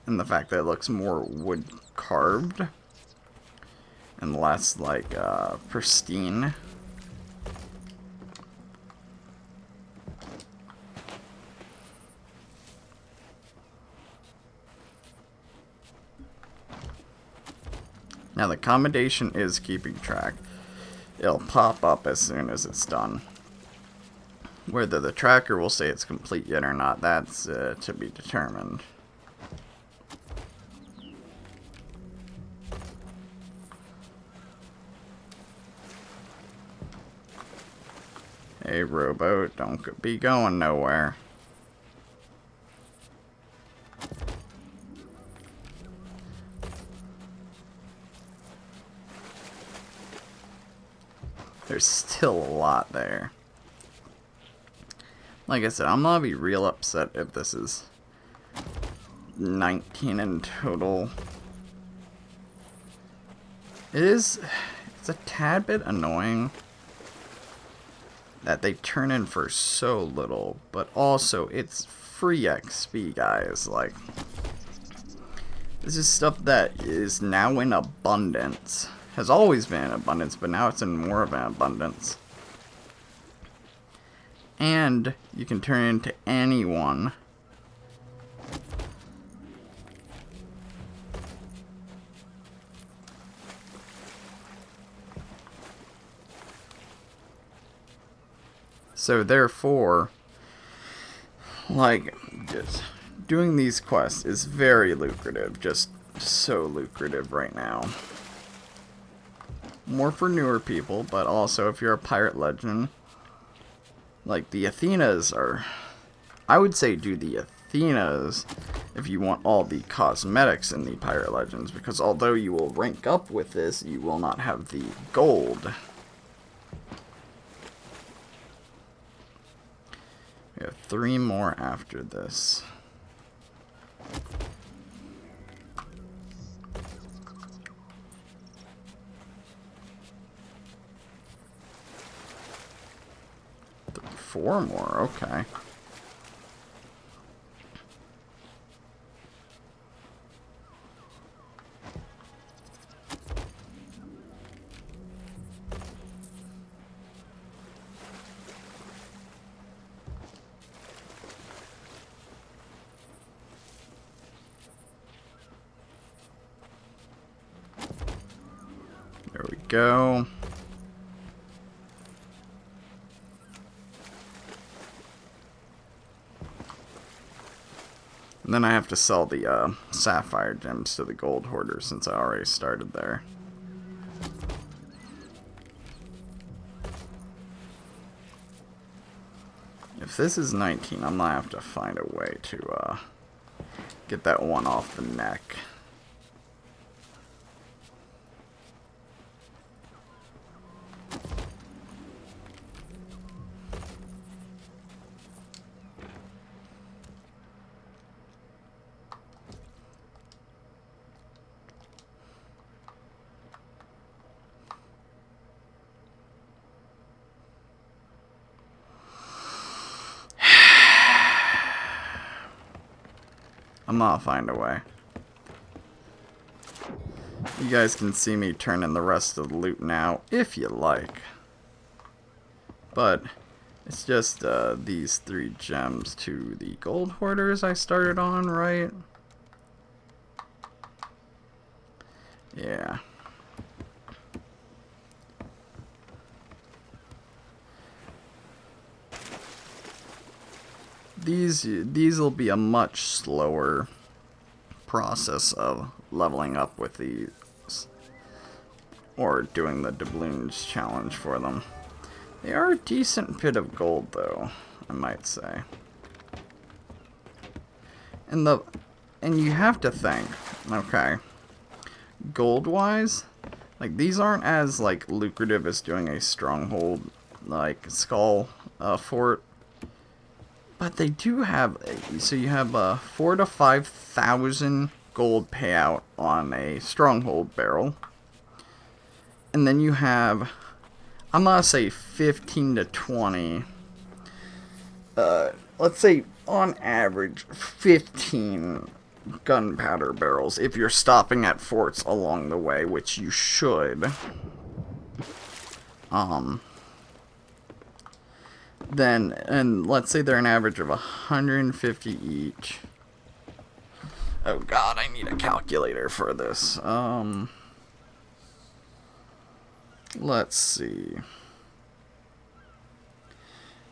And the fact that it looks more wood carved. And less, like, pristine. Now the commendation is keeping track. It'll pop up as soon as it's done. Whether the tracker will say it's complete yet or not, that's to be determined. Hey, rowboat, don't be going nowhere. There's still a lot there. Like I said, I'm gonna be real upset if this is 19 in total. It's a tad bit annoying that they turn in for so little, but also it's free XP, guys. Like, this is stuff that is now in abundance. Has always been in abundance, but now it's in more of an abundance. And you can turn it into anyone. So therefore, like, just doing these quests is very lucrative. Just so lucrative right now. More for newer people, but also if you're a pirate legend. Like, the Athenas are... I would say do the Athenas if you want all the cosmetics in the Pirate Legends, because although you will rank up with this, you will not have the gold. We have 3 more after this. Four more, okay. There we go. And then I have to sell the sapphire gems to the gold hoarder since I already started there. If this is 19, I'm gonna have to find a way to get that one off the neck. I'm gonna find a way. You guys can see me turn in the rest of the loot now, if you like. But it's just these 3 gems to the gold hoarders I started on, right? Yeah. These will be a much slower process of leveling up with these, or doing the doubloons challenge for them. They are a decent bit of gold, though, I might say. And you have to think, okay, gold-wise, like, these aren't as like lucrative as doing a stronghold like skull fort. But they do have, so you have a 4,000 to 5,000 gold payout on a stronghold barrel. And then you have, I'm gonna say 15 to 20, let's say on average 15 gunpowder barrels if you're stopping at forts along the way, which you should. Then, and let's say they're an average of 150 each. Oh god, I need a calculator for this. Let's see.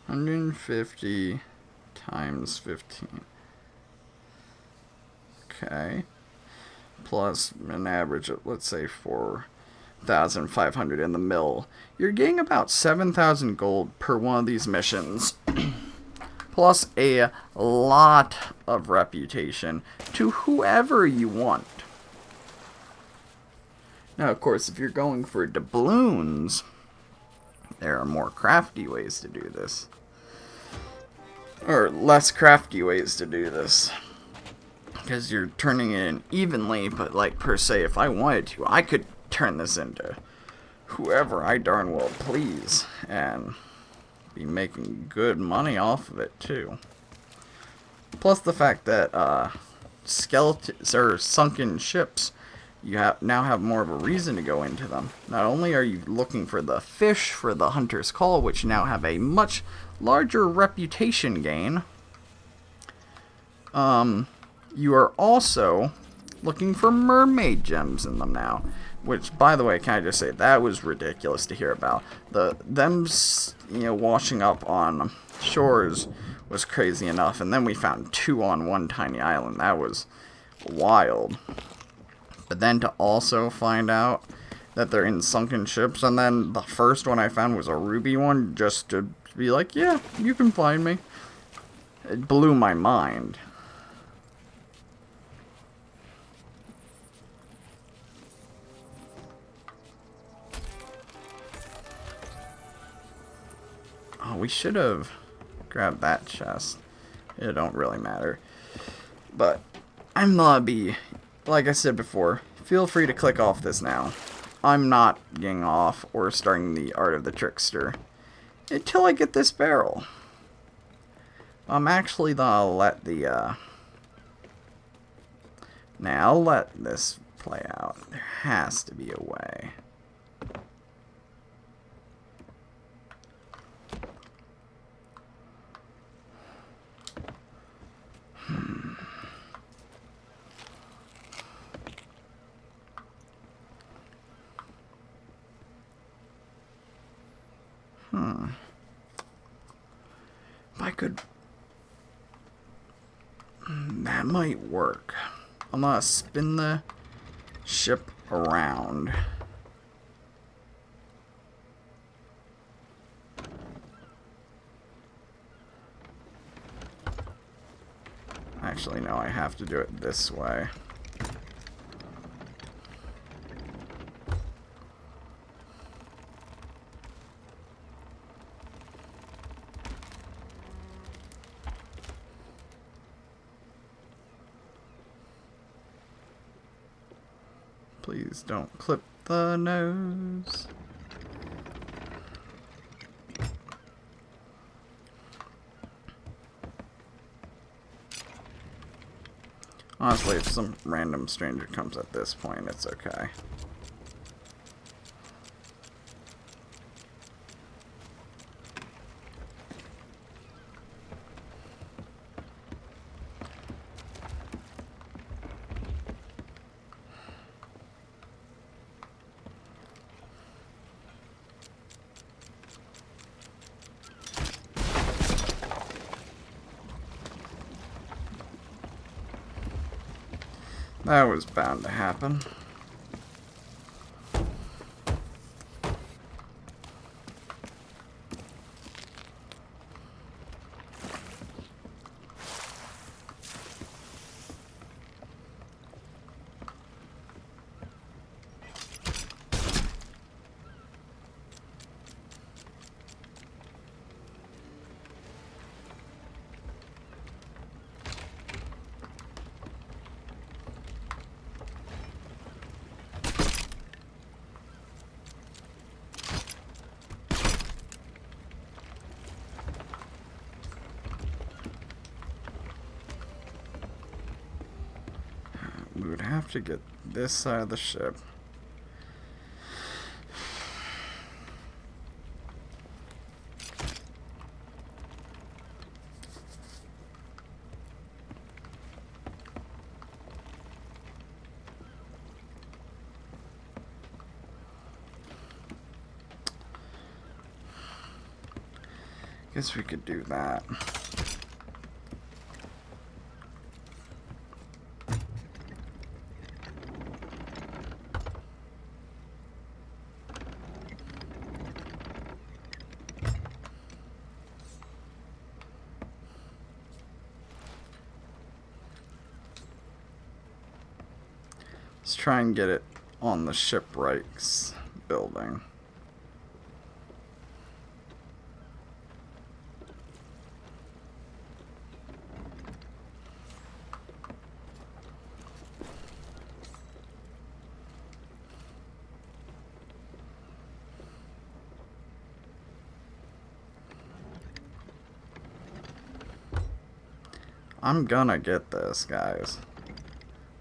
150 times 15. Okay. Plus an average of, let's say, 4,500 in the mill. You're getting about 7,000 gold per one of these missions. Plus a lot of reputation to whoever you want. Now, of course, if you're going for doubloons, there are more crafty ways to do this. Or less crafty ways to do this. Because you're turning it in evenly, but like per se, if I wanted to, I could turn this into whoever I darn well please. And be making good money off of it too. Plus the fact that skeletons or sunken ships, you now have more of a reason to go into them. Not only are you looking for the fish for the Hunter's Call, which now have a much larger reputation gain, you are also looking for mermaid gems in them now. Which, by the way, can I just say, that was ridiculous to hear about. Them washing up on shores was crazy enough, and then we found 2 on one tiny island. That was wild. But then to also find out that they're in sunken ships, and then the first one I found was a ruby one, just to be like, yeah, you can find me. It blew my mind. Oh, we should have grabbed that chest. It don't really matter. But I'm not like I said before, feel free to click off this now. I'm not getting off or starting the Art of the Trickster until I get this barrel. I'm actually gonna let now I'll let this play out. There has to be a way. If I could... that might work. I'm gonna spin the ship around. Actually, no, I have to do it this way. Please don't clip the nose. Honestly, if some random stranger comes at this point, it's okay. That was bound to happen. We would have to get this side of the ship. Guess we could do that. Let's try and get it on the shipwrights building. I'm gonna get this, guys.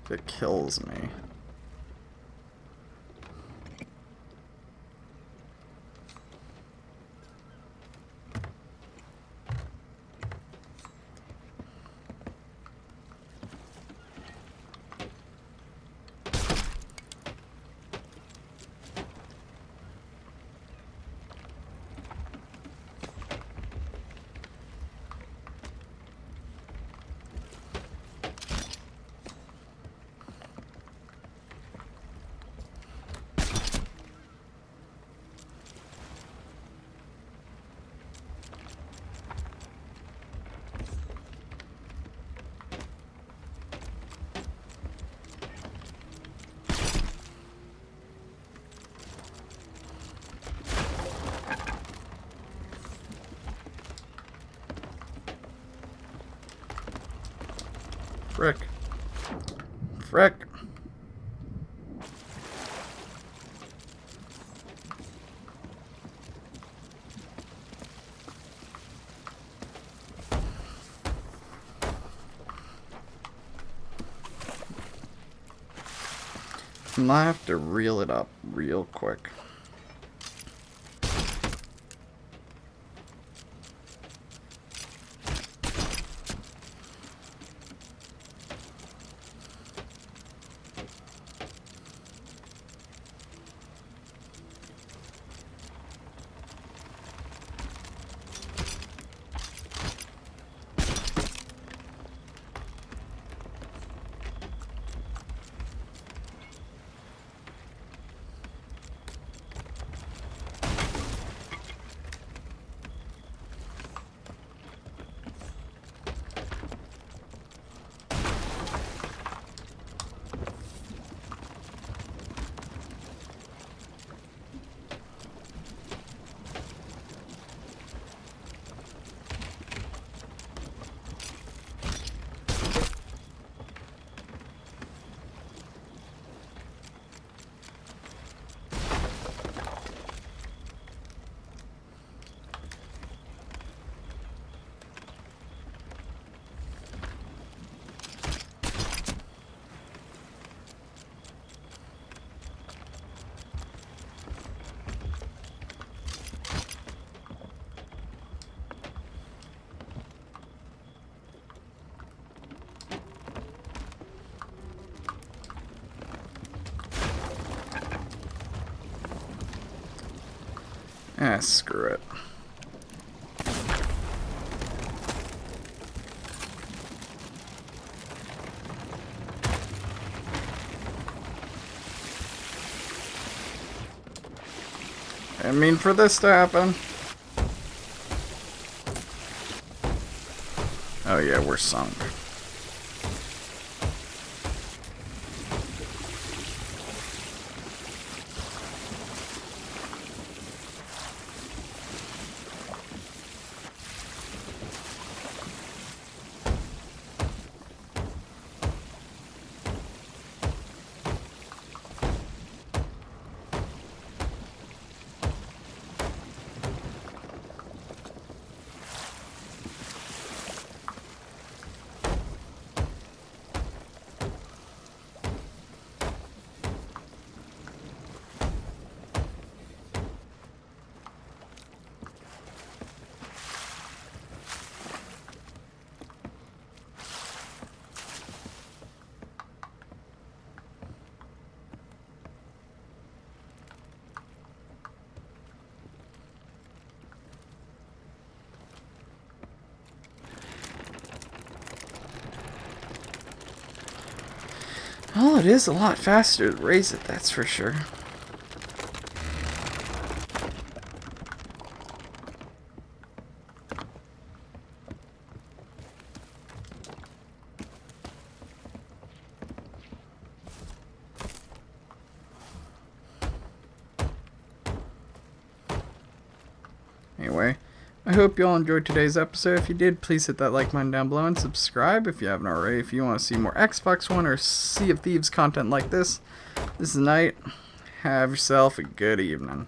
If it kills me. Frick. Frick. I might have to reel it up real quick. Ah, screw it. I mean, for this to happen. Oh yeah, we're sunk. Well, it is a lot faster to raise it, that's for sure. Anyway, I hope you all enjoyed today's episode. If you did, please hit that like button down below and subscribe if you haven't already. If you want to see more Xbox One or Sea of Thieves content like this, this is Night. Have yourself a good evening.